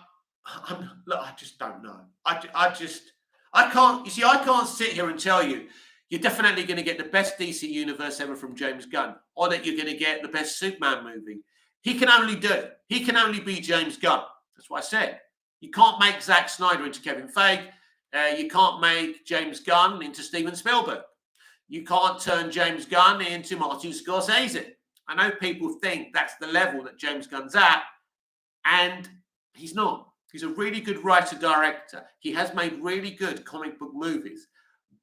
look, I just don't know. I can't, you see, I can't sit here and tell you you're definitely going to get the best DC universe ever from James Gunn, or that you're going to get the best Superman movie. He can only be James Gunn. That's what I said. You can't make Zack Snyder into Kevin Feige. You can't make James Gunn into Steven Spielberg. You can't turn James Gunn into Martin Scorsese. I know people think that's the level that James Gunn's at, and he's not. He's a really good writer-director. He has made really good comic book movies.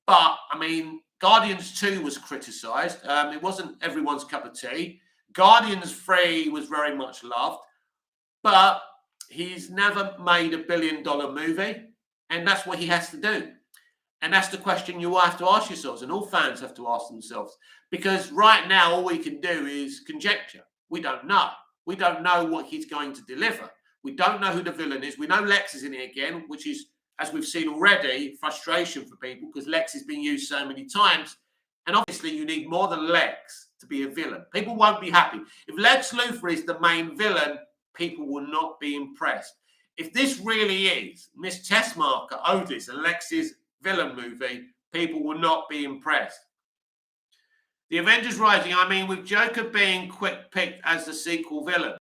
But, I mean, Guardians 2 was criticised. It wasn't everyone's cup of tea. Guardians 3 was very much loved. But he's never made $1 billion movie, and that's what he has to do. And that's the question you have to ask yourselves, and all fans have to ask themselves. Because right now, all we can do is conjecture. We don't know. We don't know what he's going to deliver. We don't know who the villain is. We know Lex is in it again, which is, as we've seen already, frustration for people because Lex has been used so many times. And obviously, you need more than Lex to be a villain. People won't be happy. If Lex Luthor is the main villain, people will not be impressed. If this really is Miss Tessmarker, Otis, and Lex's villain movie, people will not be impressed. The Avengers Rising, I mean, with Joker being quick picked as the sequel villain.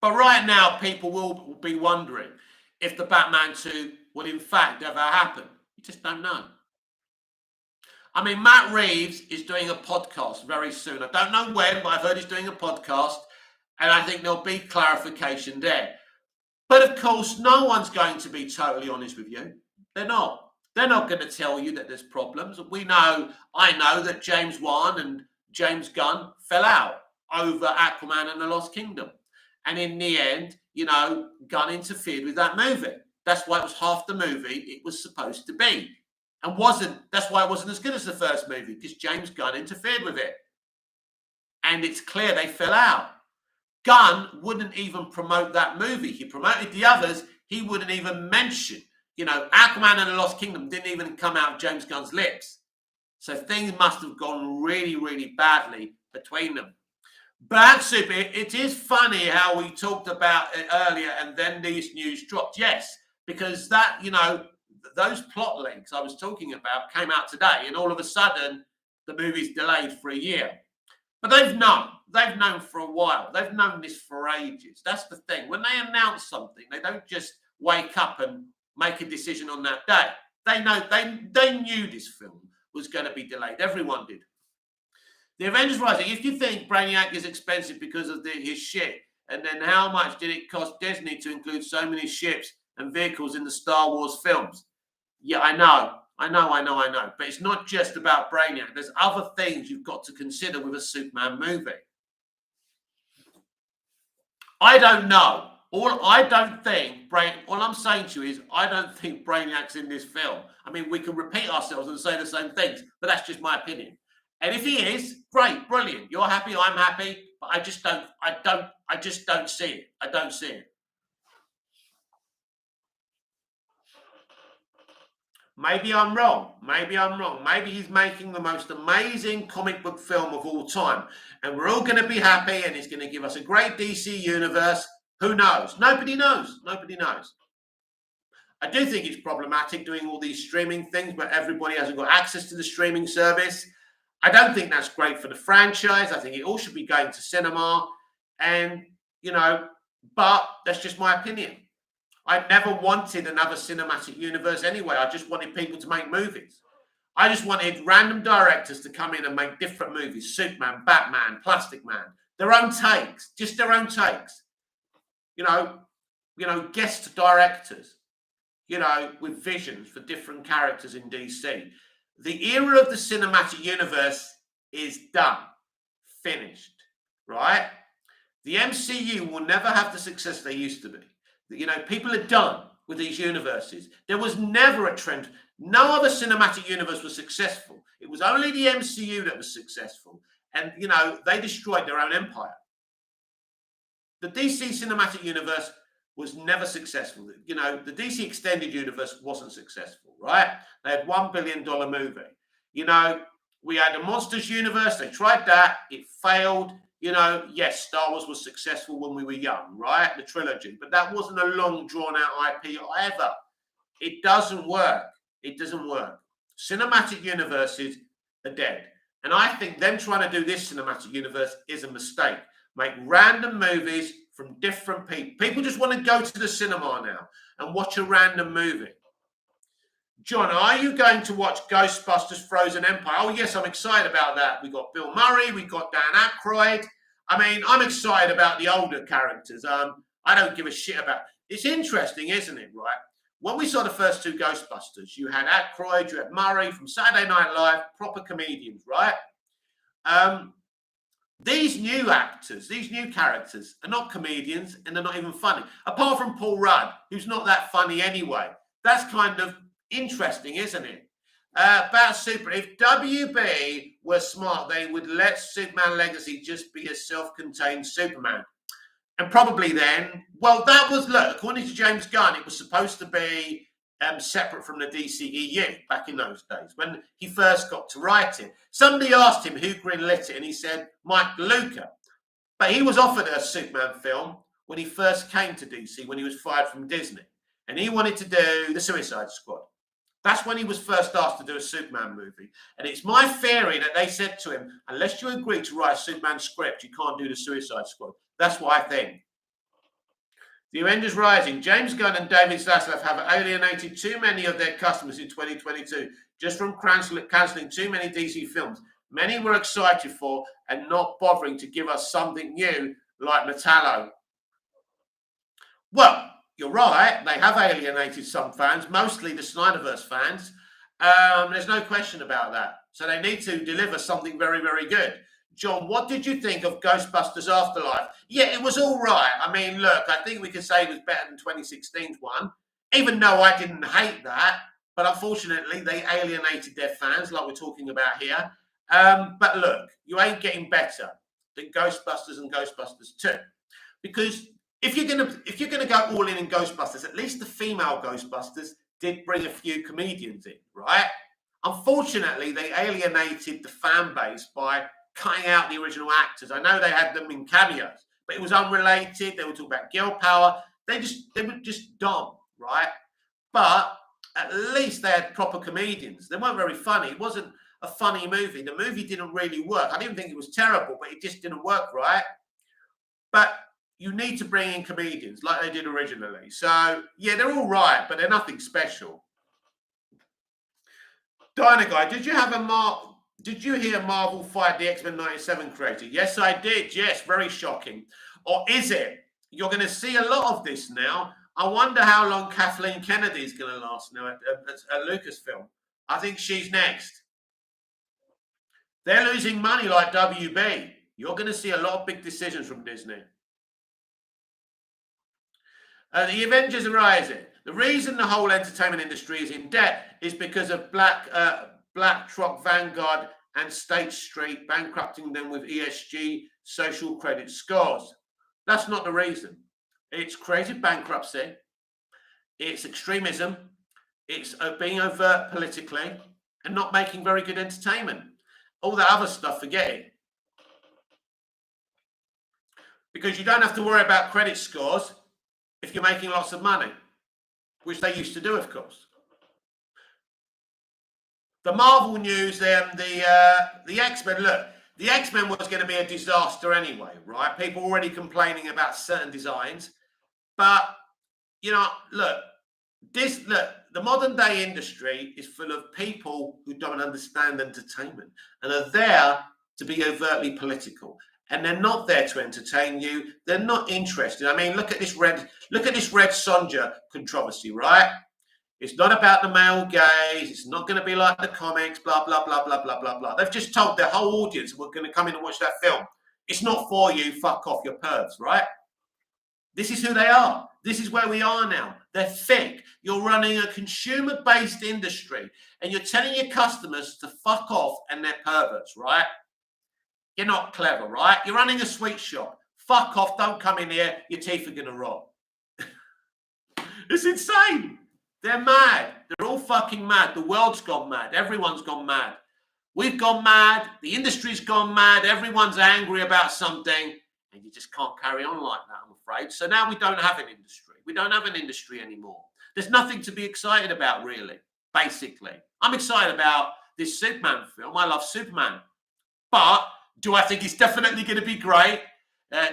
But right now, people will be wondering if the Batman 2 will in fact ever happen. You just don't know. I mean, Matt Reeves is doing a podcast very soon. I don't know when, but I've heard he's doing a podcast, and I think there'll be clarification there. But of course, no one's going to be totally honest with you. They're not. They're not going to tell you that there's problems. I know that James Wan and James Gunn fell out over Aquaman and the Lost Kingdom. And in the end, you know, Gunn interfered with that movie. That's why it was half the movie it was supposed to be. And that's why it wasn't as good as the first movie, because James Gunn interfered with it. And it's clear they fell out. Gunn wouldn't even promote that movie. He promoted the others. He wouldn't even mention, you know, Aquaman and the Lost Kingdom didn't even come out of James Gunn's lips. So things must have gone really, really badly between them. Bad Super, it is funny how we talked about it earlier and then these news dropped. Yes, because that, those plot links I was talking about came out today, and all of a sudden the movie's delayed for a year. But they've known. They've known for a while. They've known this for ages. That's the thing. When they announce something, they don't just wake up and make a decision on that day. They know they knew this film was going to be delayed. Everyone did. The Avengers Rising, if you think Brainiac is expensive because of his ship, and then how much did it cost Disney to include so many ships and vehicles in the Star Wars films? Yeah, I know. But it's not just about Brainiac. There's other things you've got to consider with a Superman movie. I don't know. All I'm saying to you is I don't think Brainiac's in this film. I mean, we can repeat ourselves and say the same things, but that's just my opinion. And if he is, great, brilliant. You're happy, I'm happy, but I just don't see it. I don't see it. Maybe I'm wrong. Maybe he's making the most amazing comic book film of all time. And we're all going to be happy and he's going to give us a great DC universe. Who knows? Nobody knows. I do think it's problematic doing all these streaming things, but everybody hasn't got access to the streaming service. I don't think that's great for the franchise. I think it all should be going to cinema. And, but that's just my opinion. I never wanted another cinematic universe anyway. I just wanted people to make movies. I just wanted random directors to come in and make different movies. Superman, Batman, Plastic Man. Their own takes. Just their own takes. Guest directors. With visions for different characters in DC. The era of the cinematic universe is done. Finished. Right? The MCU will never have the success they used to be. People are done with these universes. There was never a trend. No other cinematic universe was successful. It was only the MCU that was successful. And, they destroyed their own empire. The DC cinematic universe was never successful. The DC extended universe wasn't successful, right? They had $1 billion movie. We had a Monsters universe. They tried that. It failed. Yes, Star Wars was successful when we were young, right? The trilogy. But that wasn't a long, drawn-out IP either. It doesn't work. Cinematic universes are dead. And I think them trying to do this cinematic universe is a mistake. Make random movies from different people. People just want to go to the cinema now and watch a random movie. John, are you going to watch Ghostbusters Frozen Empire? Oh, yes, I'm excited about that. We got Bill Murray. We got Dan Aykroyd. I mean, I'm excited about the older characters. I don't give a shit about. It's interesting, isn't it, right? When we saw the first two Ghostbusters, you had Aykroyd, you had Murray from Saturday Night Live, proper comedians, right? These new actors, these new characters are not comedians and they're not even funny. Apart from Paul Rudd, who's not that funny anyway. That's kind of interesting, isn't it? About Super, if WB were smart, they would let Superman Legacy just be a self-contained Superman. And probably then, well, that was, look, according to James Gunn, it was supposed to be separate from the DCEU back in those days when he first got to write it. Somebody asked him who greenlit it, and he said Mike DeLuca. But he was offered a Superman film when he first came to DC, when he was fired from Disney. And he wanted to do the Suicide Squad. That's when he was first asked to do a Superman movie. And it's my theory that they said to him, unless you agree to write a Superman script, you can't do the Suicide Squad. That's what I think. The Avengers Rising. James Gunn and David Zaslav have alienated too many of their customers in 2022 just from cancelling too many DC films. Many were excited for and not bothering to give us something new like Metallo. Well, you're right. They have alienated some fans, mostly the Snyderverse fans. There's no question about that. So they need to deliver something very, very good. John, what did you think of Ghostbusters Afterlife? Yeah, it was all right. I mean, look, I think we can say it was better than 2016's one, even though I didn't hate that. But unfortunately, they alienated their fans, like we're talking about here. But look, you ain't getting better than Ghostbusters and Ghostbusters 2. Because if you're gonna go all in Ghostbusters, at least the female Ghostbusters did bring a few comedians in, right? Unfortunately, they alienated the fan base by cutting out the original actors. I know they had them in cameos, but it was unrelated. They were talking about girl power. They were just dumb, right? But at least they had proper comedians. They weren't very funny. It wasn't a funny movie. The movie didn't really work. I didn't think it was terrible, but it just didn't work right. But you need to bring in comedians like they did originally. So, yeah, they're all right, but they're nothing special. Dynaguy, did you hear Marvel fired the X-Men 97 creator? Yes, I did. Yes, very shocking. Or is it? You're going to see a lot of this now. I wonder how long Kathleen Kennedy is going to last now at Lucasfilm. I think she's next. They're losing money like WB. You're going to see a lot of big decisions from Disney. The Avengers are rising. The reason the whole entertainment industry is in debt is because of BlackRock, Vanguard, and State Street bankrupting them with ESG social credit scores. That's not the reason. It's creative bankruptcy. It's extremism. It's being overt politically and not making very good entertainment. All that other stuff, forget it. Because you don't have to worry about credit scores if you're making lots of money, which they used to do, of course. The Marvel news, the X-Men, look, the X-Men was going to be a disaster anyway, right? People already complaining about certain designs. But, you know, look, the modern day industry is full of people who don't understand entertainment and are there to be overtly political. And they're not there to entertain you. They're not interested. I mean, look at this Red Sonja controversy, right? It's not about the male gaze. It's not going to be like the comics, blah, blah, blah, blah, blah, blah, blah. They've just told their whole audience we're going to come in and watch that film. It's not for you. Fuck off, your pervs, right? This is who they are. This is where we are now. They're thick. You're running a consumer-based industry and you're telling your customers to fuck off and they're perverts, right? You're not clever, right? You're running a sweet shop. Fuck off. Don't come in here. Your teeth are going to rot. It's insane. They're mad. They're all fucking mad. The world's gone mad. Everyone's gone mad. We've gone mad. The industry's gone mad. Everyone's angry about something. And you just can't carry on like that, I'm afraid. So now we don't have an industry. We don't have an industry anymore. There's nothing to be excited about, really, basically. I'm excited about this Superman film. I love Superman. But do I think it's definitely going to be great?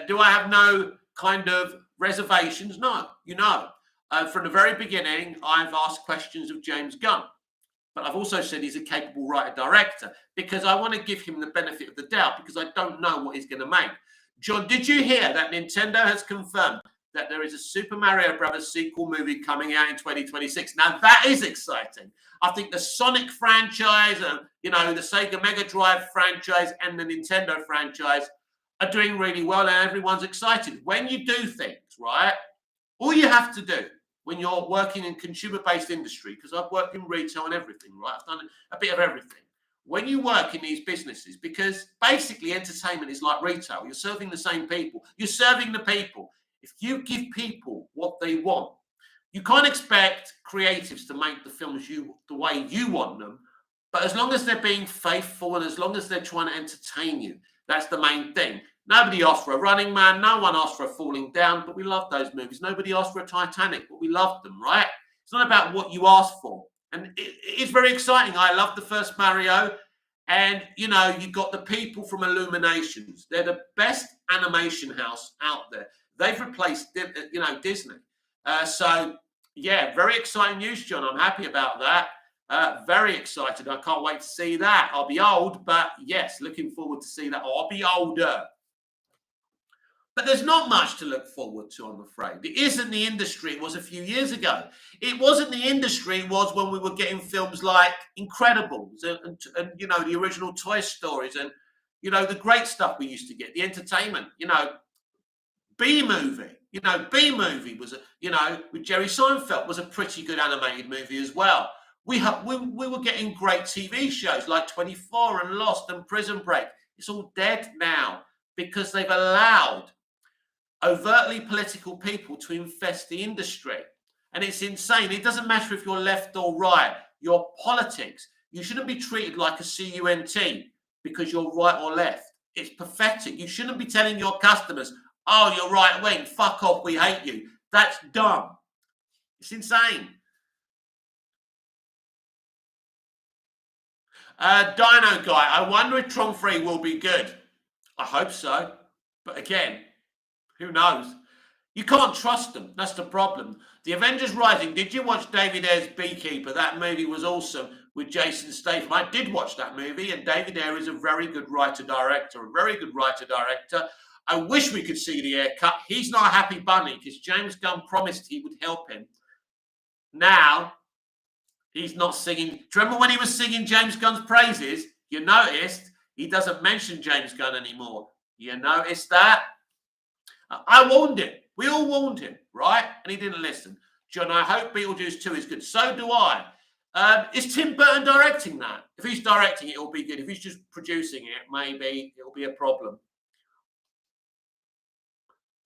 Do I have no kind of reservations? No, you know. From the very beginning, I've asked questions of James Gunn. But I've also said he's a capable writer-director because I want to give him the benefit of the doubt because I don't know what he's going to make. John, did you hear that Nintendo has confirmed that there is a Super Mario Brothers sequel movie coming out in 2026? Now, that is exciting. I think the Sonic franchise, the Sega Mega Drive franchise and the Nintendo franchise are doing really well and everyone's excited. When you do things, right, all you have to do when you're working in consumer-based industry, because I've worked in retail and everything, right? I've done a bit of everything. When you work in these businesses, because basically entertainment is like retail, you're serving the same people. You're serving the people. If you give people what they want, you can't expect creatives to make the films the way you want them. But as long as they're being faithful and as long as they're trying to entertain you, that's the main thing. Nobody asked for a Running Man. No one asked for a Falling Down, but we love those movies. Nobody asked for a Titanic, but we loved them, right? It's not about what you asked for. And it's very exciting. I love the first Mario. And, you've got the people from Illuminations. They're the best animation house out there. They've replaced, Disney. So, yeah, very exciting news, John. I'm happy about that. Very excited. I can't wait to see that. I'll be old, but yes, looking forward to see that. I'll be older. But there's not much to look forward to, I'm afraid. It isn't the industry it was a few years ago. It wasn't the industry it was when we were getting films like Incredibles and the original Toy Stories and, the great stuff we used to get, the entertainment, B-movie. B-movie was, with Jerry Seinfeld was a pretty good animated movie as well. We were getting great TV shows like 24 and Lost and Prison Break. It's all dead now because they've allowed overtly political people to infest the industry. And it's insane. It doesn't matter if you're left or right. Your politics, you shouldn't be treated like a CUNT because you're right or left. It's pathetic. You shouldn't be telling your customers, oh, you're right wing, fuck off, we hate you. That's dumb. It's insane. Dino Guy, I wonder if Tron 3 will be good. I hope so. But again, who knows? You can't trust them. That's the problem. The Avengers Rising, did you watch David Ayer's Beekeeper? That movie was awesome with Jason Statham. I did watch that movie, and David Ayer is a very good writer-director, a very good writer-director. I wish we could see the Ayer cut. He's not a happy bunny because James Gunn promised he would help him. Now, he's not singing. Do you remember when he was singing James Gunn's praises? You noticed he doesn't mention James Gunn anymore. You noticed that? I warned him. We all warned him, right? And he didn't listen. John, I hope Beetlejuice 2 is good. So do I. Is Tim Burton directing that? If he's directing it, it'll be good. If he's just producing it, maybe it'll be a problem.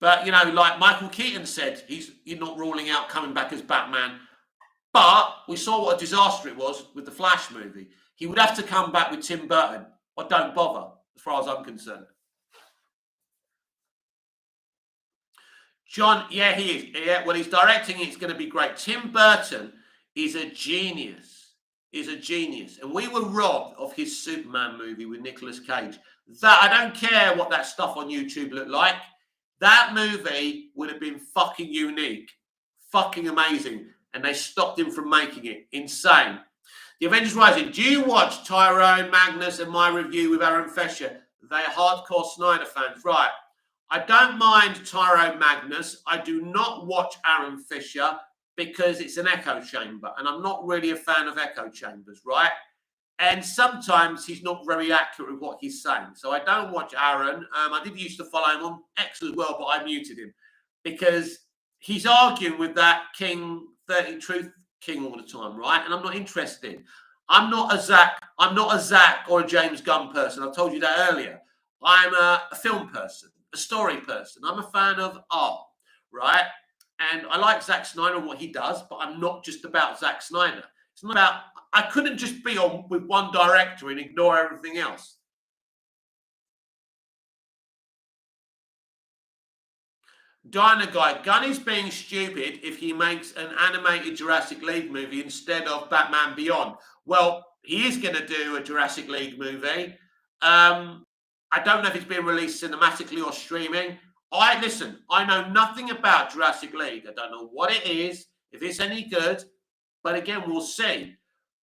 But, you know, like Michael Keaton said, he's not ruling out coming back as Batman. But we saw what a disaster it was with the Flash movie. He would have to come back with Tim Burton. Or don't bother, as far as I'm concerned. John, yeah, he is. Yeah, when he's directing it, it's going to be great. Tim Burton is a genius. Is a genius. And we were robbed of his Superman movie with Nicolas Cage. That I don't care what that stuff on YouTube looked like. That movie would have been fucking unique. Fucking amazing. And they stopped him from making it. Insane. The Avengers Rising. Do you watch Tyrone, Magnus, and my review with Aaron Fesher? They are hardcore Snyder fans. Right. I don't mind Tyrone Magnus. I do not watch Aaron Fisher because it's an echo chamber. And I'm not really a fan of echo chambers, right? And sometimes he's not very accurate with what he's saying. So I don't watch Aaron. I did used to follow him on X as well, but I muted him because he's arguing with that King 30 Truth King all the time, right? And I'm not interested. I'm not a Zach or a James Gunn person. I told you that earlier. I'm a film person, a story person. I'm a fan of art, right? And I like Zack Snyder and what he does, but I'm not just about Zack Snyder. It's not about, I couldn't just be on with one director and ignore everything else. Dino Guy, Gunn is being stupid if he makes an animated Jurassic League movie instead of Batman Beyond. Well, he is going to do a Jurassic League movie. I don't know if it's being released cinematically or streaming. I know nothing about Jurassic League. I don't know what it is, if it's any good. But again, we'll see.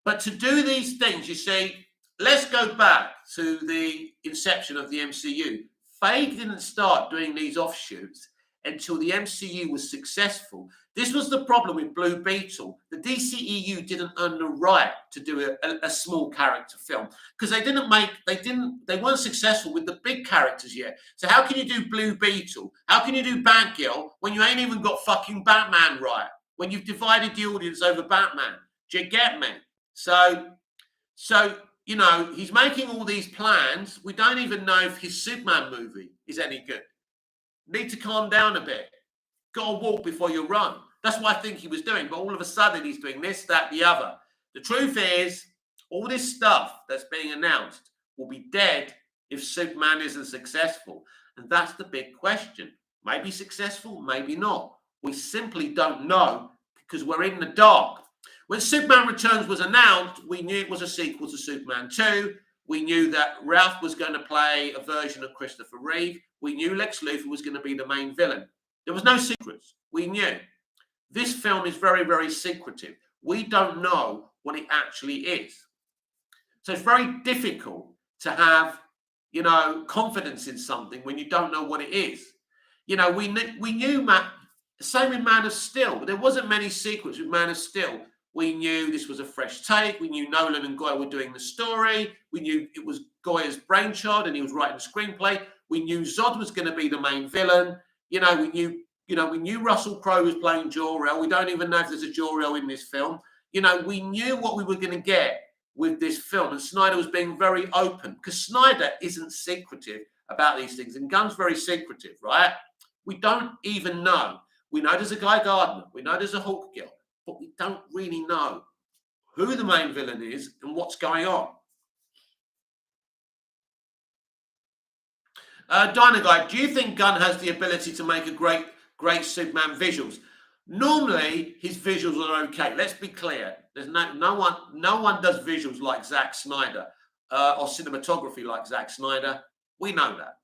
But to do these things, you see, let's go back to the inception of the MCU. Feige didn't start doing these offshoots until the MCU was successful. This was the problem with Blue Beetle. The DCEU didn't earn the right to do a small character film because they weren't successful with the big characters yet. So how can you do Blue Beetle? How can you do Batgirl when you ain't even got fucking Batman right? When you've divided the audience over Batman? Do you get me? So you know, he's making all these plans. We don't even know if his Superman movie is any good. Need to calm down a bit. Got to walk before you run. That's what I think he was doing. But all of a sudden, he's doing this, that, the other. The truth is, all this stuff that's being announced will be dead if Superman isn't successful. And that's the big question. Maybe successful, maybe not. We simply don't know because we're in the dark. When Superman Returns was announced, we knew it was a sequel to Superman 2. We knew that Ralph was going to play a version of Christopher Reeve. We knew Lex Luthor was going to be the main villain. There was no secrets. We knew. This film is very, very secretive. We don't know what it actually is. So it's very difficult to have, you know, confidence in something when you don't know what it is. You know, we knew same in Man of Steel. There wasn't many secrets with Man of Steel. We knew this was a fresh take. We knew Nolan and Goyer were doing the story. We knew it was Goyer's brainchild and he was writing the screenplay. We knew Zod was going to be the main villain. You know, we knew Russell Crowe was playing Jor-El. We don't even know if there's a Jor-El in this film. You know, we knew what we were going to get with this film. And Snyder was being very open because Snyder isn't secretive about these things. And Gunn's very secretive, right? We don't even know. We know there's a Guy Gardner. We know there's a Hulk Girl. But we don't really know who the main villain is and what's going on. Dino Guy, do you think Gunn has the ability to make a great Superman visuals? Normally, his visuals are okay. Let's be clear. There's no one does visuals like Zack Snyder or cinematography like Zack Snyder. We know that.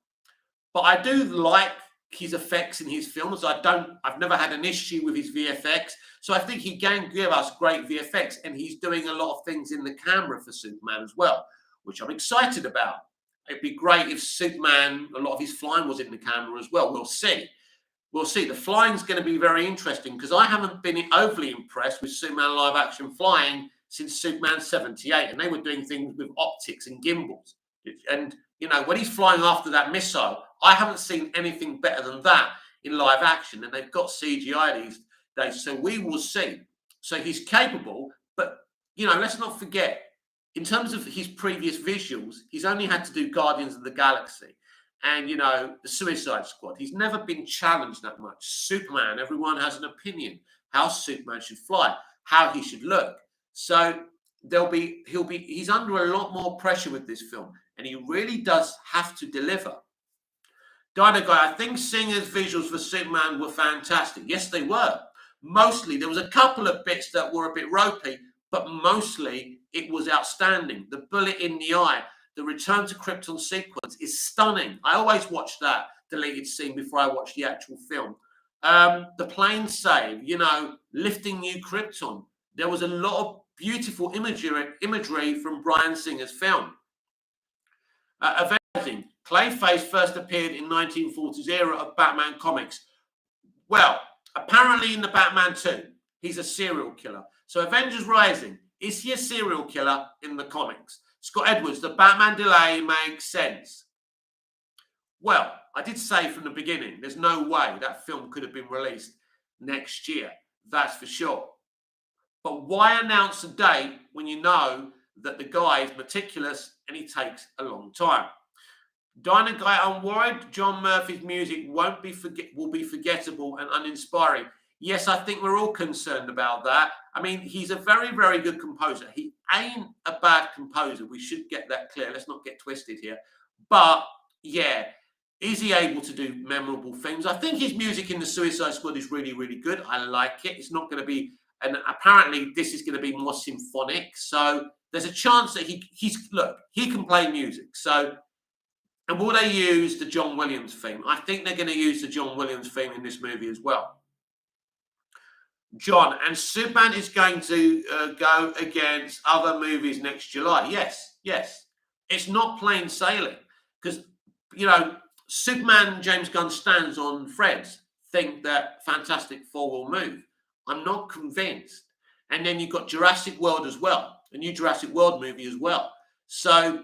But I do like his effects in his films. I've never had an issue with his VFX. So I think he can give us great VFX, and he's doing a lot of things in the camera for Superman as well, which I'm excited about. It'd be great if Superman, a lot of his flying was in the camera as well. We'll see. We'll see. The flying's going to be very interesting because I haven't been overly impressed with Superman live action flying since Superman 78, and they were doing things with optics and gimbals. And, you know, when he's flying after that missile, I haven't seen anything better than that in live action, and they've got CGI these days, so we will see. So he's capable, but, you know, let's not forget, in terms of his previous visuals, he's only had to do Guardians of the Galaxy and, you know, the Suicide Squad. He's never been challenged that much. Superman, everyone has an opinion how Superman should fly, how he should look. So he's under a lot more pressure with this film, and he really does have to deliver. Dino Guy, I think Singer's visuals for Superman were fantastic. Yes, they were. Mostly, there was a couple of bits that were a bit ropey, but mostly it was outstanding. The bullet in the eye, the return to Krypton sequence is stunning. I always watch that deleted scene before I watch the actual film. The plane save, you know, lifting New Krypton. There was a lot of beautiful imagery from Bryan Singer's film. Avenging. Clayface first appeared in 1940s era of Batman comics. Well, apparently in the Batman 2, he's a serial killer. So Avengers Rising, is he a serial killer in the comics? Scott Edwards, the Batman delay makes sense. Well, I did say from the beginning, there's no way that film could have been released next year. That's for sure. But why announce a date when you know that the guy is meticulous and he takes a long time? Dino Guy, I'm worried John Murphy's music will be forgettable and uninspiring. Yes, I think we're all concerned about that. I mean, he's a very, very good composer. He ain't a bad composer. We should get that clear. Let's not get twisted here. But, yeah, is he able to do memorable things? I think his music in the Suicide Squad is really, really good. I like it. It's not going to be, and apparently this is going to be more symphonic. So there's a chance that he can play music. So, and will they use the John Williams theme? I think they're going to use the John Williams theme in this movie as well. John, and Superman is going to go against other movies next July. Yes. It's not plain sailing because, you know, Superman and James Gunn stands on threads, think that Fantastic Four will move. I'm not convinced. And then you've got Jurassic World as well, a new Jurassic World movie as well. So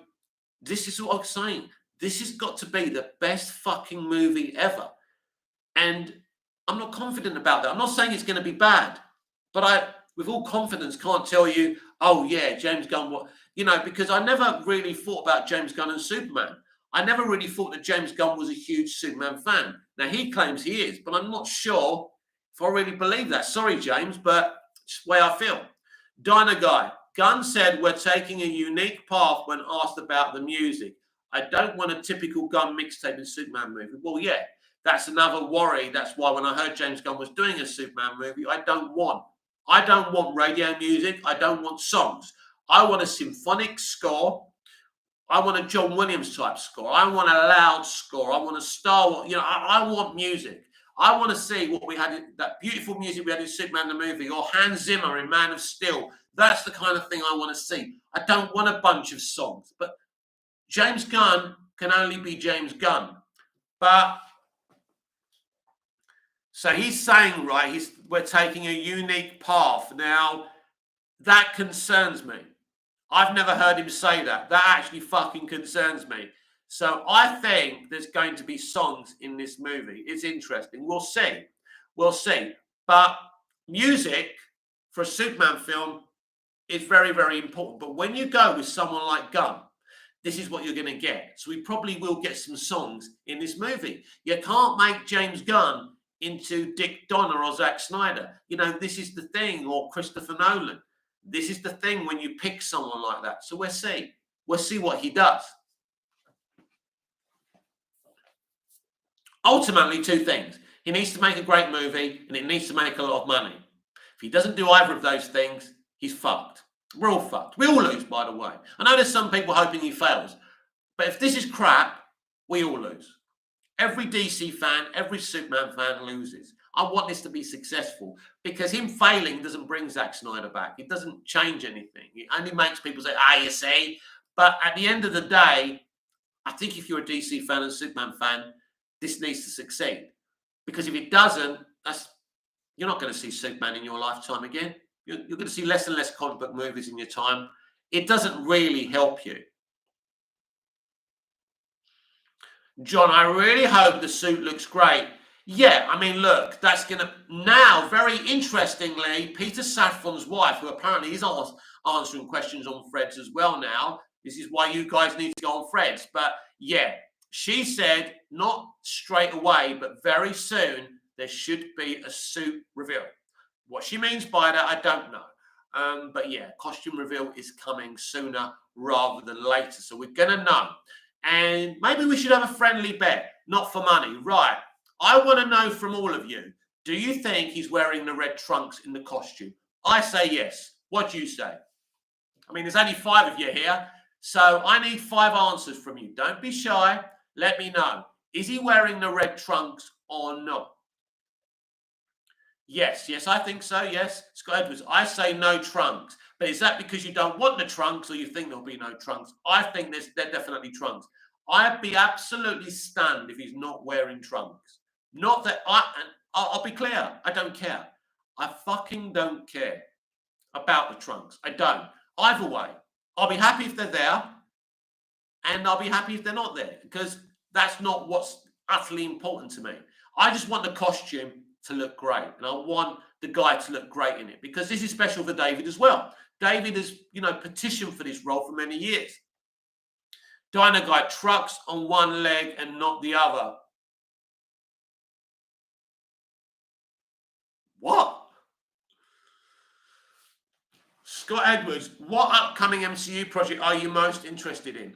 this is what I'm saying. This has got to be the best fucking movie ever. And I'm not confident about that. I'm not saying it's going to be bad, but I, with all confidence, can't tell you, oh yeah, James Gunn, because I never really thought about James Gunn and Superman. I never really thought that James Gunn was a huge Superman fan. Now, he claims he is, but I'm not sure if I really believe that. Sorry, James, but it's the way I feel. Dino Guy, Gunn said we're taking a unique path when asked about the music. I don't want a typical Gunn mixtape in Superman movie. Well, yeah, that's another worry. That's why when I heard James Gunn was doing a Superman movie, I don't want radio music. I don't want songs. I want a symphonic score. I want a John Williams type score. I want a loud score. I want a Star Wars. I want music. I want to see what we had, that beautiful music we had in Superman the movie, or Hans Zimmer in Man of Steel. That's the kind of thing I want to see. I don't want a bunch of songs. But James Gunn can only be James Gunn. But so he's saying, right, we're taking a unique path. Now, that concerns me. I've never heard him say that. That actually fucking concerns me. So I think there's going to be songs in this movie. It's interesting. We'll see. But music for a Superman film is very, very important. But when you go with someone like Gunn, this is what you're going to get. So we probably will get some songs in this movie. You can't make James Gunn into Dick Donner or Zack Snyder. This is the thing, or Christopher Nolan. This is the thing when you pick someone like that. So we'll see. We'll see what he does. Ultimately, two things. He needs to make a great movie and it needs to make a lot of money. If he doesn't do either of those things, he's fucked. We're all fucked. We all lose, by the way. I know there's some people hoping he fails, but if this is crap, we all lose. Every DC fan, every Superman fan loses. I want this to be successful because him failing doesn't bring Zack Snyder back. It doesn't change anything. It only makes people say, you see. But at the end of the day, I think if you're a DC fan and Superman fan, this needs to succeed. Because if it doesn't, you're not going to see Superman in your lifetime again. You're going to see less and less comic book movies in your time. It doesn't really help you. John, I really hope the suit looks great. Yeah, I mean, look, that's going to... Now, very interestingly, Peter Safran's wife, who apparently is answering questions on Threads as well now. This is why you guys need to go on Threads. But yeah, she said, not straight away, but very soon, there should be a suit reveal. What she means by that, I don't know. But yeah, costume reveal is coming sooner rather than later. So we're going to know. And maybe we should have a friendly bet, not for money. Right. I want to know from all of you, do you think he's wearing the red trunks in the costume? I say yes. What do you say? I mean, there's only 5 of you here, so I need 5 answers from you. Don't be shy. Let me know. Is he wearing the red trunks or not? Yes, I think so, yes. Scott Edwards, I say no trunks. But is that because you don't want the trunks or you think there'll be no trunks? I think they're definitely trunks. I'd be absolutely stunned if he's not wearing trunks. Not that I'll be clear, I don't care. I fucking don't care about the trunks. I don't. Either way, I'll be happy if they're there and I'll be happy if they're not there because that's not what's utterly important to me. I just want the costume to look great and I want the guy to look great in it because this is special for David as well. David has, petitioned for this role for many years. Dino Guy, trucks on one leg and not the other. What? Scott Edwards, what upcoming MCU project are you most interested in?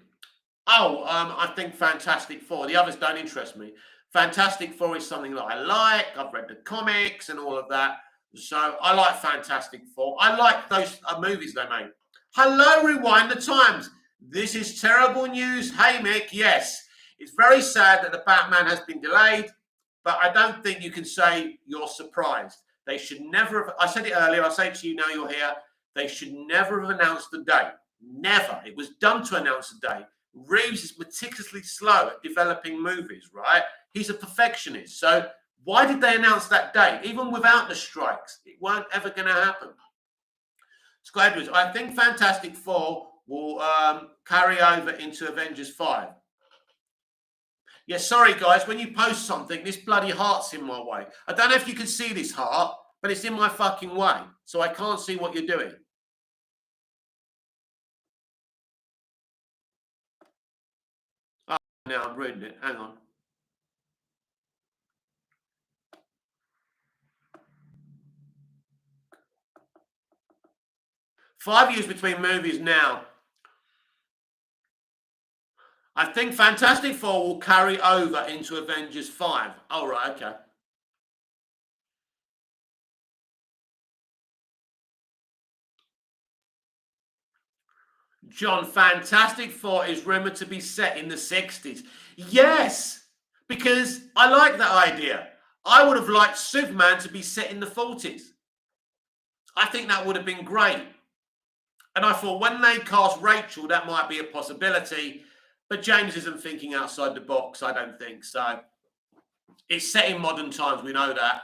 I think Fantastic Four. The others don't interest me. Fantastic Four is something that I like. I've read the comics and all of that. So I like Fantastic Four. I like those movies they made. Hello, Rewind the Times. This is terrible news. Hey, Mick, yes. It's very sad that the Batman has been delayed, but I don't think you can say you're surprised. They should never have, I said it earlier, I'll say it to you now you're here, they should never have announced the date. Never. It was done to announce the date. Reeves is meticulously slow at developing movies, right? He's a perfectionist. So why did they announce that date? Even without the strikes, it weren't ever going to happen. Scott Edwards, I think Fantastic Four will carry over into Avengers 5. Yeah, sorry, guys. When you post something, this bloody heart's in my way. I don't know if you can see this heart, but it's in my fucking way. So I can't see what you're doing. Oh, now I'm reading it. Hang on. Five years between movies now. I think Fantastic Four will carry over into Avengers 5. Oh, right, okay. John, Fantastic Four is rumored to be set in the 60s. Yes, because I like that idea. I would have liked Superman to be set in the 40s. I think that would have been great. And I thought when they cast Rachel, that might be a possibility. But James isn't thinking outside the box, I don't think. So it's set in modern times, we know that.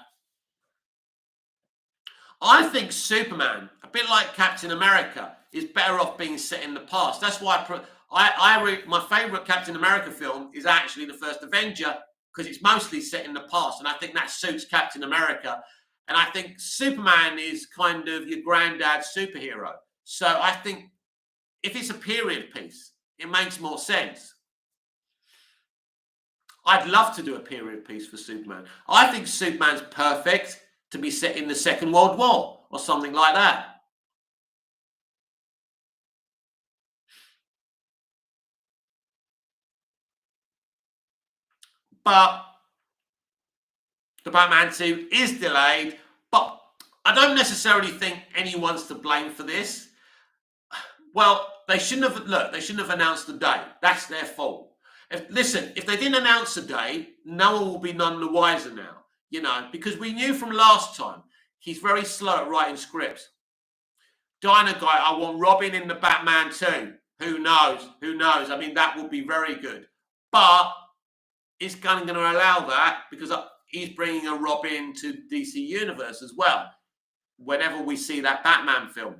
I think Superman, a bit like Captain America, is better off being set in the past. That's why my favourite Captain America film is actually the first Avenger, because it's mostly set in the past. And I think that suits Captain America. And I think Superman is kind of your granddad's superhero. So I think if it's a period piece, it makes more sense. I'd love to do a period piece for Superman. I think Superman's perfect to be set in the Second World War or something like that. But The Batman 2 is delayed, but I don't necessarily think anyone's to blame for this. Well, they shouldn't have announced the date. That's their fault. If they didn't announce the date, no one will be none the wiser now, because we knew from last time he's very slow at writing scripts. Dino Guy, I want Robin in the Batman 2. Who knows? I mean, that would be very good. But is Gunn going to allow that? Because he's bringing a Robin to DC Universe as well, whenever we see that Batman film.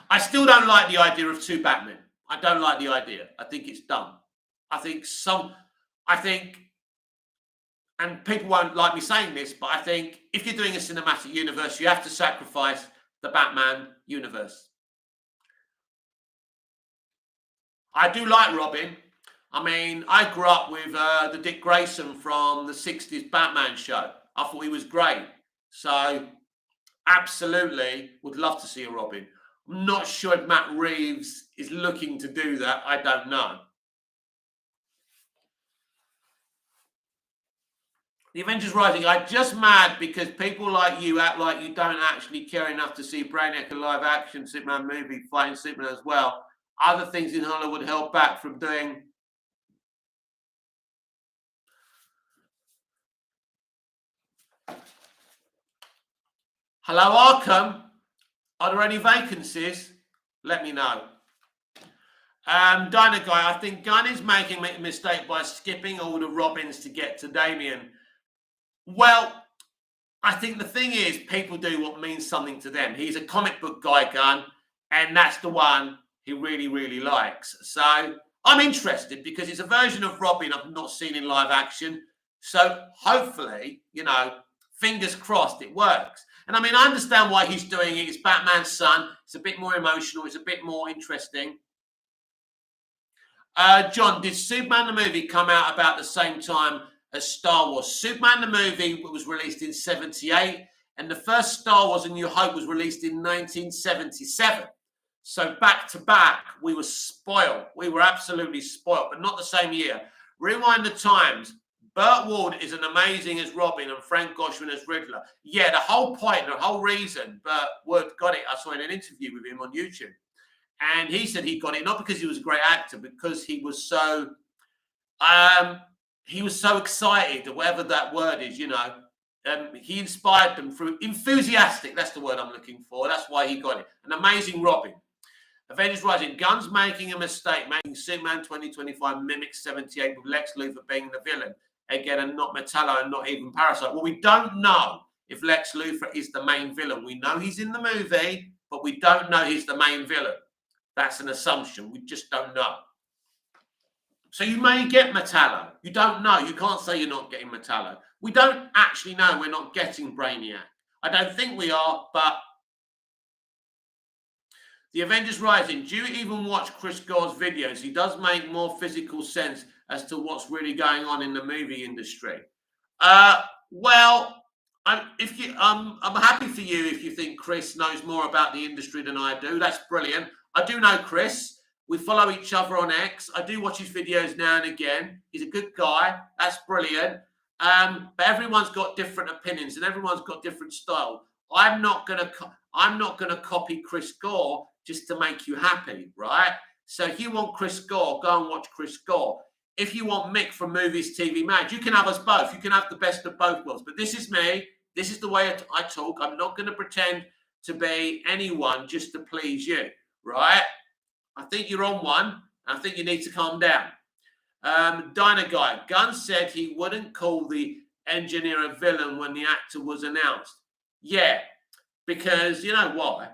I still don't like the idea of two Batmen. I don't like the idea. I think it's dumb. And people won't like me saying this, but I think if you're doing a cinematic universe, you have to sacrifice the Batman universe. I do like Robin. I mean, I grew up with the Dick Grayson from the 60s Batman show. I thought he was great. So, absolutely would love to see a Robin. I'm not sure if Matt Reeves is looking to do that. I don't know. The Avengers Rising, I'm just mad because people like you act like you don't actually care enough to see Brainiac, a live-action Superman movie, fighting Superman as well. Other things in Hollywood held back from doing. Hello, Arkham. Are there any vacancies? Let me know. Dino Guy, I think Gunn is making a mistake by skipping all the Robins to get to Damian. Well, I think the thing is, people do what means something to them. He's a comic book guy, Gunn, and that's the one he really, really likes. So I'm interested because it's a version of Robin I've not seen in live action. So hopefully, fingers crossed it works. And I mean, I understand why he's doing it. It's Batman's son. It's a bit more emotional. It's a bit more interesting. John, did Superman the movie come out about the same time as Star Wars? Superman the movie was released in 1978, and the first Star Wars: A New Hope was released in 1977. So back to back, we were spoiled. We were absolutely spoiled, but not the same year. Rewind the times. Burt Ward is an amazing as Robin and Frank Goshman as Riddler. Yeah, the whole point, the whole reason Burt Ward got it, I saw in an interview with him on YouTube. And he said he got it not because he was a great actor, because he was so excited, or whatever that word is, he inspired them through enthusiastic. That's the word I'm looking for. That's why he got it. An amazing Robin. Avengers Rising. Gunn's making a mistake, making Superman 2025 mimic 78 with Lex Luthor being the villain. Again, and not Metallo and not even Parasite. Well, we don't know if Lex Luthor is the main villain. We know he's in the movie, but we don't know he's the main villain. That's an assumption. We just don't know. So you may get Metallo. You don't know. You can't say you're not getting Metallo. We don't actually know we're not getting Brainiac. I don't think we are, but The Avengers Rising. Do you even watch Chris Gore's videos? He does make more physical sense as to what's really going on in the movie industry. Well, I'm happy for you if you think Chris knows more about the industry than I do. That's brilliant. I do know Chris. We follow each other on X. I do watch his videos now and again. He's a good guy. That's brilliant. But everyone's got different opinions and everyone's got different style. I'm not gonna copy Chris Gore just to make you happy, right? So if you want Chris Gore, go and watch Chris Gore. If you want Mick from Movies TV Mad, you can have us both. You can have the best of both worlds. But this is me. This is the way I talk. I'm not going to pretend to be anyone just to please you, right? I think you're on one. I think you need to calm down. Dino Guy. Gunn said he wouldn't call the engineer a villain when the actor was announced. Yeah, because you know why?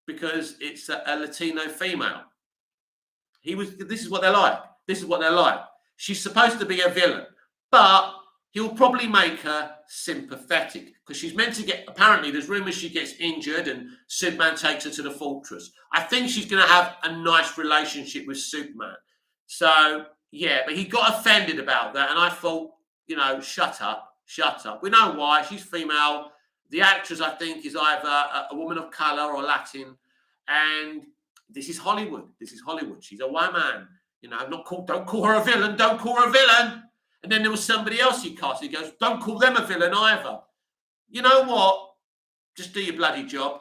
Because it's a Latino female. This is what they're like. This is what they're like. She's supposed to be a villain, but he'll probably make her sympathetic because she's meant to get, apparently there's rumors she gets injured and Superman takes her to the fortress. I think she's going to have a nice relationship with Superman. So, yeah, but he got offended about that. And I thought, shut up. We know why. She's female. The actress, I think, is either a woman of color or Latin. And this is Hollywood. She's a white man. Don't call her a villain. Don't call her a villain. And then there was somebody else he cast. He goes, don't call them a villain either. You know what? Just do your bloody job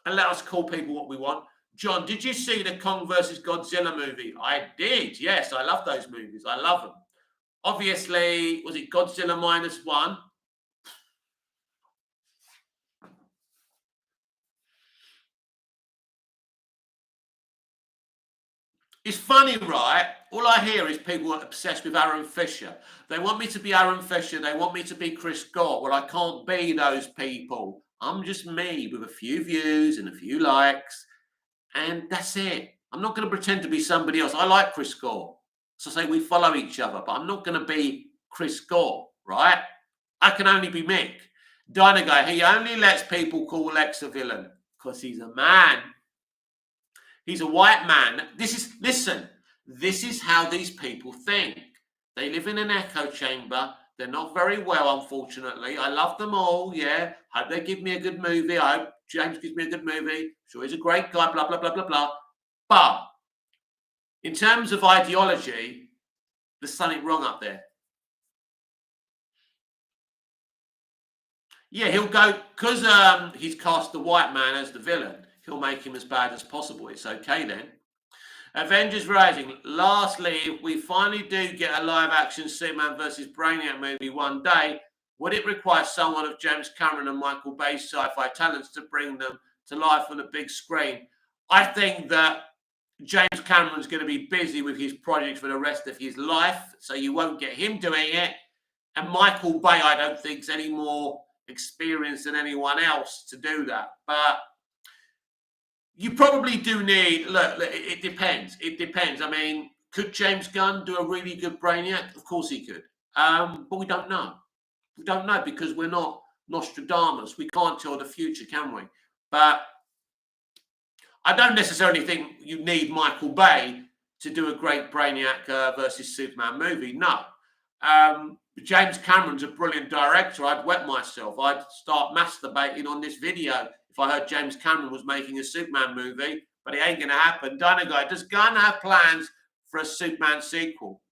and let us call people what we want. John, did you see the Kong versus Godzilla movie? I did. Yes, I love those movies. I love them. Obviously, was it Godzilla -1? It's funny, right? All I hear is people are obsessed with Aaron Fisher. They want me to be Aaron Fisher. They want me to be Chris Scott. Well, I can't be those people. I'm just me with a few views and a few likes. And that's it. I'm not going to pretend to be somebody else. I like Chris Scott. So say we follow each other, but I'm not going to be Chris Scott, right? I can only be Mick. Dynaguy, he only lets people call Lex a villain because he's a man. He's a white man. Listen, this is how these people think. They live in an echo chamber. They're not very well, unfortunately. I love them all, yeah. Hope they give me a good movie. I hope James gives me a good movie. I'm sure he's a great guy, blah, blah, blah, blah, blah. But in terms of ideology, there's something wrong up there. Yeah, he'll go, because he's cast the white man as the villain, he'll make him as bad as possible. It's okay then. Avengers Rising. Lastly, if we finally do get a live-action Superman versus Brainiac movie one day, would it require someone of James Cameron and Michael Bay's sci-fi talents to bring them to life on a big screen? I think that James Cameron's going to be busy with his projects for the rest of his life, so you won't get him doing it. And Michael Bay, I don't think, is any more experienced than anyone else to do that. But you probably do need, look, it depends. It depends. I mean, could James Gunn do a really good Brainiac? Of course he could. But we don't know. We don't know because we're not Nostradamus. We can't tell the future, can we? But I don't necessarily think you need Michael Bay to do a great Brainiac versus Superman movie. No. James Cameron's a brilliant director. I'd wet myself. I'd start masturbating on this video if I heard James Cameron was making a Superman movie, but it ain't going to happen. Dynaguy, does Gunn have plans for a Superman sequel?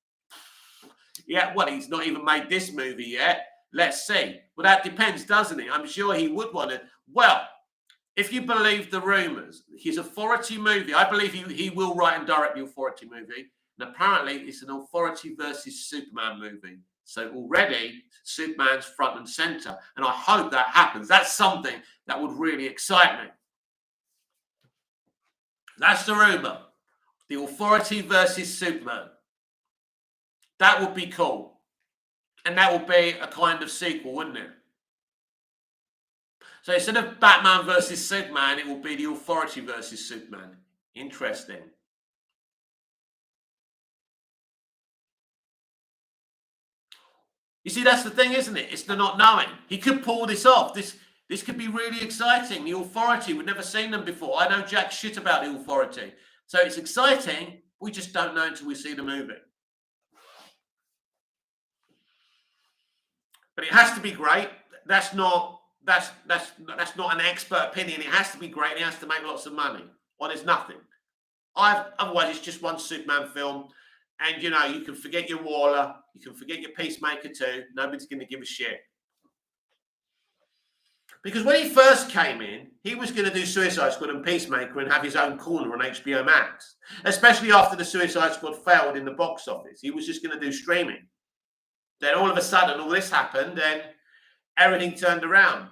Yeah, well, he's not even made this movie yet. Let's see. Well, that depends, doesn't it? I'm sure he would want it. Well, if you believe the rumors, his Authority movie, I believe he will write and direct the Authority movie. And apparently it's an Authority versus Superman movie. So already Superman's front and center. And I hope that happens. That's something that would really excite me. That's the rumor. The Authority versus Superman. That would be cool. And that would be a kind of sequel, wouldn't it? So instead of Batman versus Superman, it will be the Authority versus Superman. Interesting. You see, that's the thing, isn't it? It's the not knowing. He could pull this off. This could be really exciting. The Authority, we've never seen them before. I know jack shit about the Authority. So it's exciting. We just don't know until we see the movie. But it has to be great. That's not an expert opinion. It has to be great. It has to make lots of money. Or there's nothing. Otherwise, it's just one Superman film. And, you know, you can forget your Waller. You can forget your Peacemaker too. Nobody's going to give a shit. Because when he first came in, he was going to do Suicide Squad and Peacemaker and have his own corner on HBO Max. Especially after the Suicide Squad failed in the box office. He was just going to do streaming. Then all of a sudden, all this happened and everything turned around.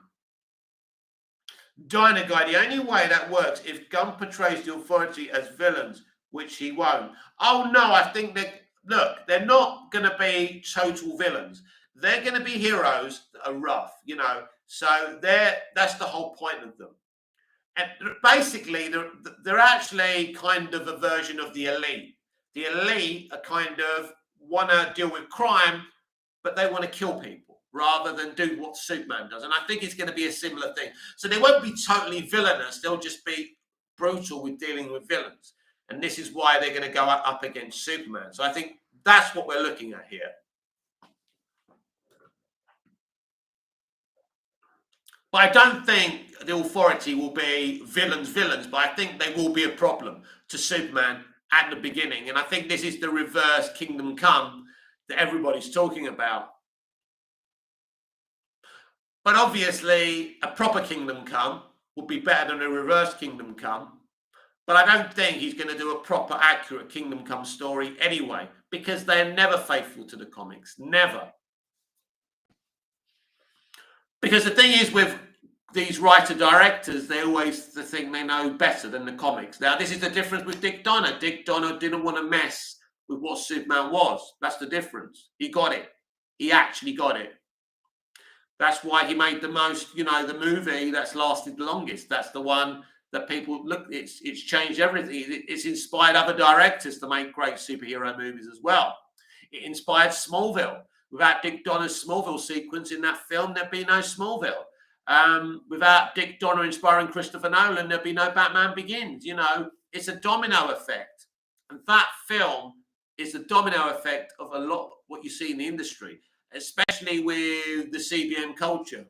Dynaguy, the only way that works if Gunn portrays the Authority as villains, which he won't. Oh, no, I think that, look, they're not going to be total villains. They're going to be heroes that are rough, you know. So that's the whole point of them. And basically, they're actually kind of a version of the elite. The elite are kind of want to deal with crime, but they want to kill people rather than do what Superman does. And I think it's going to be a similar thing. So they won't be totally villainous. They'll just be brutal with dealing with villains. And this is why they're going to go up against Superman. So I think that's what we're looking at here. But I don't think the Authority will be villains, but I think they will be a problem to Superman at the beginning. And I think this is the reverse Kingdom Come. that everybody's talking about. But obviously, a proper Kingdom Come would be better than a reverse Kingdom Come. But I don't think he's going to do a proper, accurate Kingdom Come story anyway, because they're never faithful to the comics. Never. Because the thing is with these writer-directors, they always think they know better than the comics. Now, this is the difference with Dick Donner. Dick Donner didn't want to mess with what Superman was. That's the difference. He got it. He actually got it. That's why he made the most, the movie that's lasted the longest. That's the one that people look, it's changed everything. It's inspired other directors to make great superhero movies as well. It inspired Smallville. Without Dick Donner's Smallville sequence in that film, there'd be no Smallville. Without Dick Donner inspiring Christopher Nolan, there'd be no Batman Begins. It's a domino effect. And that film is the domino effect of a lot of what you see in the industry, especially with the CBM culture.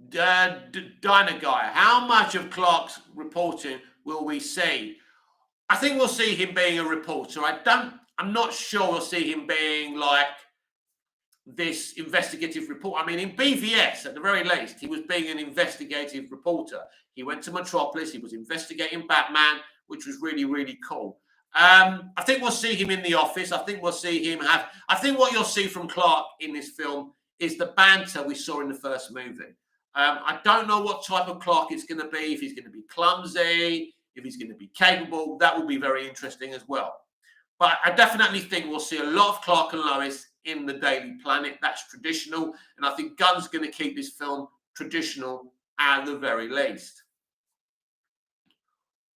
Diner Guy, how much of Clark's reporting will we see? I think we'll see him being a reporter. I'm not sure we'll see him being like this investigative report. I mean, in BVS, at the very least, he was being an investigative reporter. He went to Metropolis. He was investigating Batman, which was really, really cool. I think we'll see him in the office. I think we'll see him I think what you'll see from Clark in this film is the banter we saw in the first movie. I don't know what type of Clark it's going to be, if he's going to be clumsy, if he's going to be capable. That will be very interesting as well. But I definitely think we'll see a lot of Clark and Lois in the Daily Planet. That's traditional. And I think Gunn's going to keep this film traditional at the very least.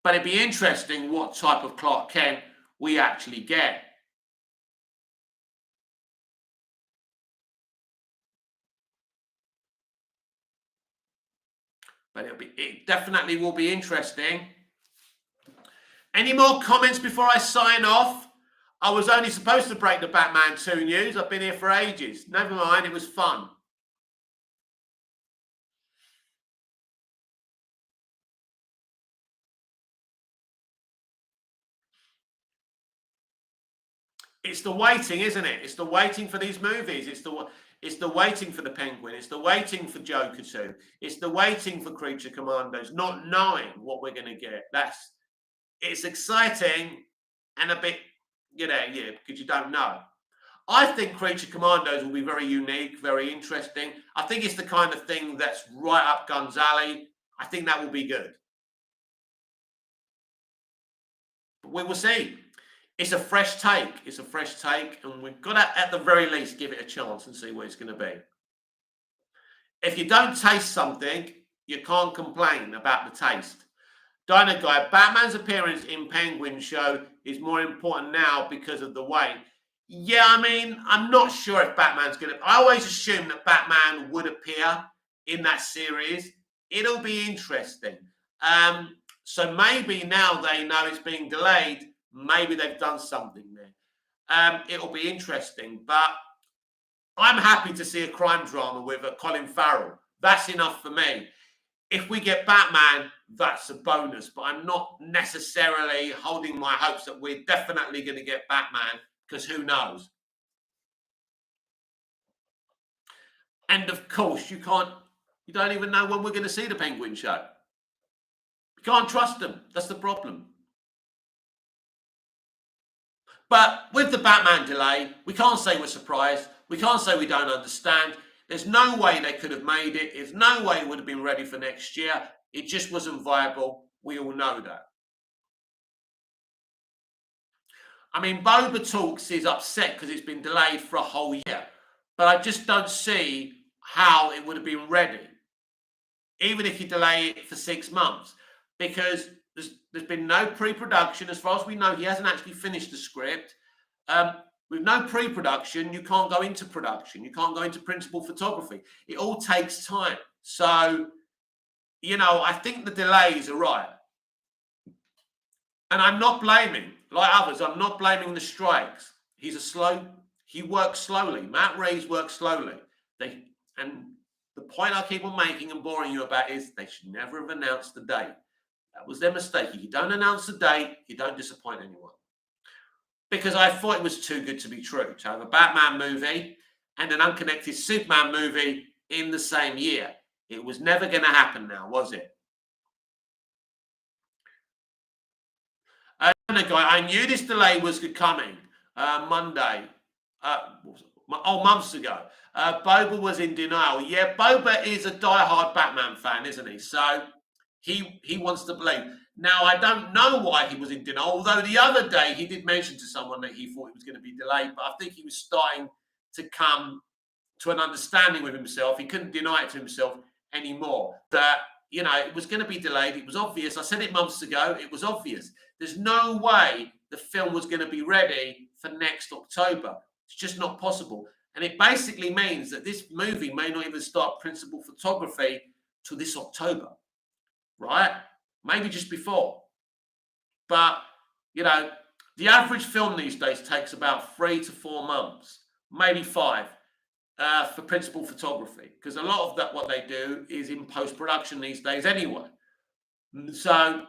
But it'd be interesting what type of Clark Kent we actually get. But it definitely will be interesting. Any more comments before I sign off? I was only supposed to break the Batman 2 news. I've been here for ages. Never mind, it was fun. It's the waiting, isn't it? It's the waiting for these movies. It's the waiting for the Penguin. It's the waiting for Joker 2. It's the waiting for Creature Commandos, not knowing what we're going to get. It's exciting and a bit, because you don't know. I think Creature Commandos will be very unique, very interesting. I think it's the kind of thing that's right up Gunn's alley. I think that will be good. But we will see. It's a fresh take. It's a fresh take, and we've got to, at the very least, give it a chance and see what it's going to be. If you don't taste something, you can't complain about the taste. Diner Guy, Batman's appearance in Penguin show is more important now because of the weight. Yeah, I mean, I'm not sure if Batman's going to... I always assume that Batman would appear in that series. It'll be interesting. So maybe now they know it's being delayed. Maybe they've done something there. It'll be interesting. But I'm happy to see a crime drama with a Colin Farrell. That's enough for me. If we get Batman, that's a bonus. But I'm not necessarily holding my hopes that we're definitely going to get Batman, because who knows? And of course, you don't even know when we're going to see the Penguin show. You can't trust them. That's the problem. But with the Batman delay, we can't say we're surprised. We can't say we don't understand. There's no way they could have made it. There's no way it would have been ready for next year. It just wasn't viable. We all know that. I mean, Boba Talks is upset because it's been delayed for a whole year. But I just don't see how it would have been ready, even if you delay it for 6 months. Because there's been no pre-production. As far as we know, he hasn't actually finished the script. With no pre-production, you can't go into production. You can't go into principal photography. It all takes time. So, I think the delays are right. And I'm not blaming, like others, I'm not blaming the strikes. He works slowly. Matt Reeves works slowly. And the point I keep on making and boring you about is they should never have announced the date. That was their mistake. If you don't announce the date, you don't disappoint anyone. because I thought it was too good to be true to have a Batman movie and an unconnected Superman movie in the same year. It was never going to happen now, was it? I knew this delay was coming Monday, months ago. Boba was in denial. Yeah, Boba is a diehard Batman fan, isn't he? So he wants to believe. Now, I don't know why he was in denial, although the other day he did mention to someone that he thought it was going to be delayed, but I think he was starting to come to an understanding with himself. He couldn't deny it to himself anymore that, it was going to be delayed. It was obvious. I said it months ago. It was obvious. There's no way the film was going to be ready for next October. It's just not possible. And it basically means that this movie may not even start principal photography till this October, right? Maybe just before. But, the average film these days takes about 3 to 4 months, maybe 5, for principal photography. Because a lot of that, what they do is in post-production these days anyway. So,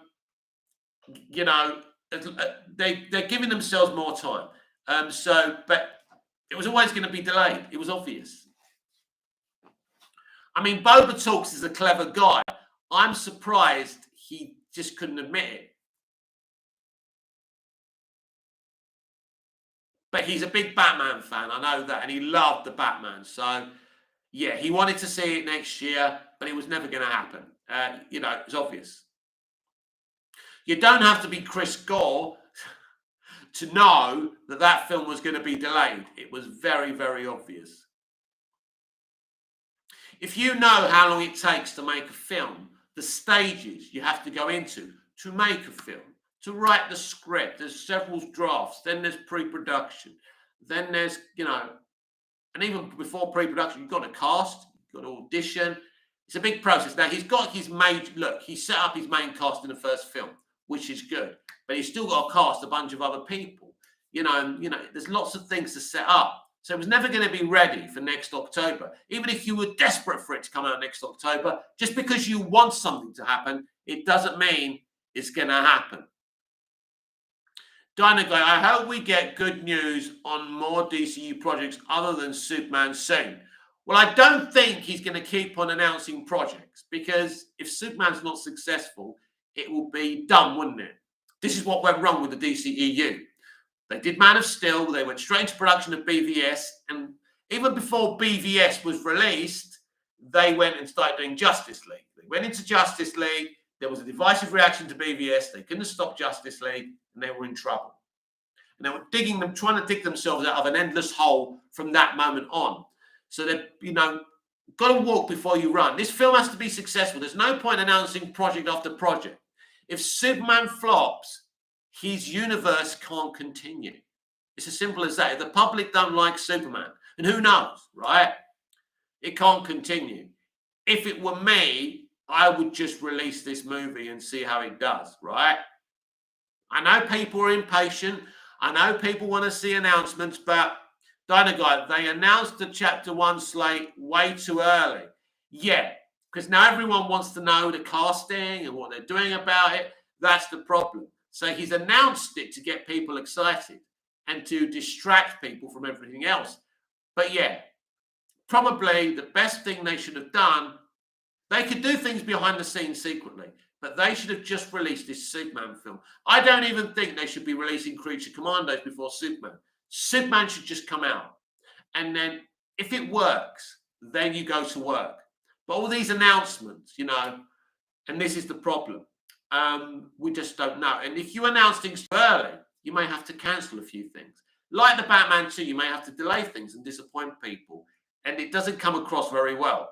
they're giving themselves more time. But it was always going to be delayed. It was obvious. I mean, Boba Talks is a clever guy. I'm surprised he just couldn't admit it. But he's a big Batman fan. I know that. And he loved the Batman. So, yeah, he wanted to see it next year, but it was never going to happen. It's obvious. You don't have to be Chris Gore to know that that film was going to be delayed. It was very, very obvious. If you know how long it takes to make a film, the stages you have to go into to make a film, to write the script, there's several drafts, then there's pre-production, then there's, and even before pre-production, you've got to cast, you've got to audition. It's a big process. Now, he's got his he set up his main cast in the first film, which is good, but he's still got to cast a bunch of other people, there's lots of things to set up. So it was never going to be ready for next October. Even if you were desperate for it to come out next October, just because you want something to happen, it doesn't mean it's going to happen. Dino Guy, I hope we get good news on more DCU projects other than Superman soon. Well, I don't think he's going to keep on announcing projects, because if Superman's not successful, it will be done, wouldn't it? This is what went wrong with the DCEU. They did Man of Steel. They went straight into production of BVS. And even before BVS was released, they went and started doing Justice League. They went into Justice League. There was a divisive reaction to BVS. They couldn't stop Justice League, and they were in trouble. And they were trying to dig themselves out of an endless hole from that moment on. So they've, got to walk before you run. This film has to be successful. There's no point announcing project after project. If Superman flops, his universe can't continue. It's as simple as that. If the public don't like Superman, and who knows, right? It can't continue. If it were me, I would just release this movie and see how it does, right? I know people are impatient. I know people want to see announcements, but Dino Guy, they announced the Chapter 1 slate way too early. Yeah, because now everyone wants to know the casting and what they're doing about it. That's the problem. So he's announced it to get people excited and to distract people from everything else. But yeah, probably the best thing they should have done, they could do things behind the scenes secretly, but they should have just released this Superman film. I don't even think they should be releasing Creature Commandos before Superman. Superman should just come out. And then if it works, then you go to work. But all these announcements, and this is the problem. We just don't know. And if you announce things too early, you may have to cancel a few things. Like the Batman 2, you may have to delay things and disappoint people. And it doesn't come across very well.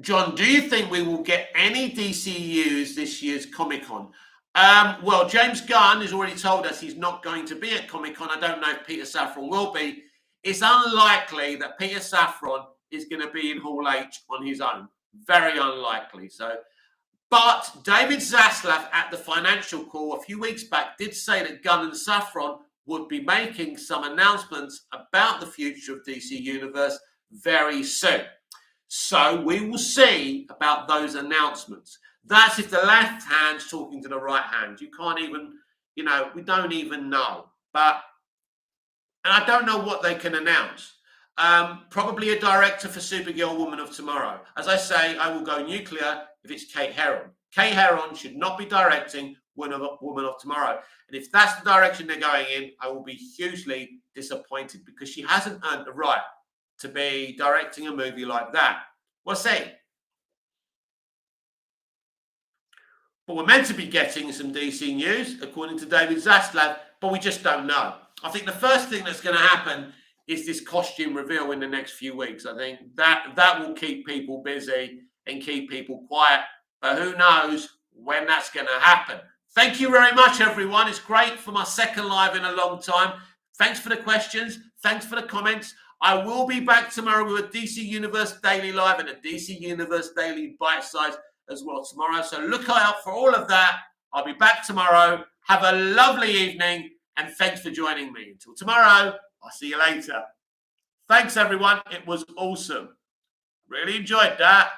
John, do you think we will get any DCUs this year's Comic-Con? Well, James Gunn has already told us he's not going to be at Comic-Con. I don't know if Peter Safran will be. It's unlikely that Peter Safran is going to be in Hall H on his own. Very unlikely. But David Zaslav at the Financial Call a few weeks back did say that Gunn and Safran would be making some announcements about the future of DC Universe very soon. So we will see about those announcements. That's if the left hand's talking to the right hand. You can't even, you know, we don't even know. And I don't know what they can announce. Probably a director for Supergirl Woman of Tomorrow. As I say, I will go nuclear if it's Kate Herron. Kate Herron should not be directing Woman of Tomorrow. And if that's the direction they're going in, I will be hugely disappointed because she hasn't earned the right to be directing a movie like that. We'll see. But we're meant to be getting some DC news, according to David Zaslav, but we just don't know. I think the first thing that's going to happen is this costume reveal in the next few weeks. I think that will keep people busy and keep people quiet. But who knows when that's going to happen. Thank you very much, everyone. It's great for my second live in a long time. Thanks for the questions. Thanks for the comments. I will be back tomorrow with a DC Universe Daily Live and a DC Universe Daily Bite Size as well tomorrow. So look out for all of that. I'll be back tomorrow. Have a lovely evening and thanks for joining me. Until tomorrow, I'll see you later. Thanks, everyone. It was awesome. Really enjoyed that.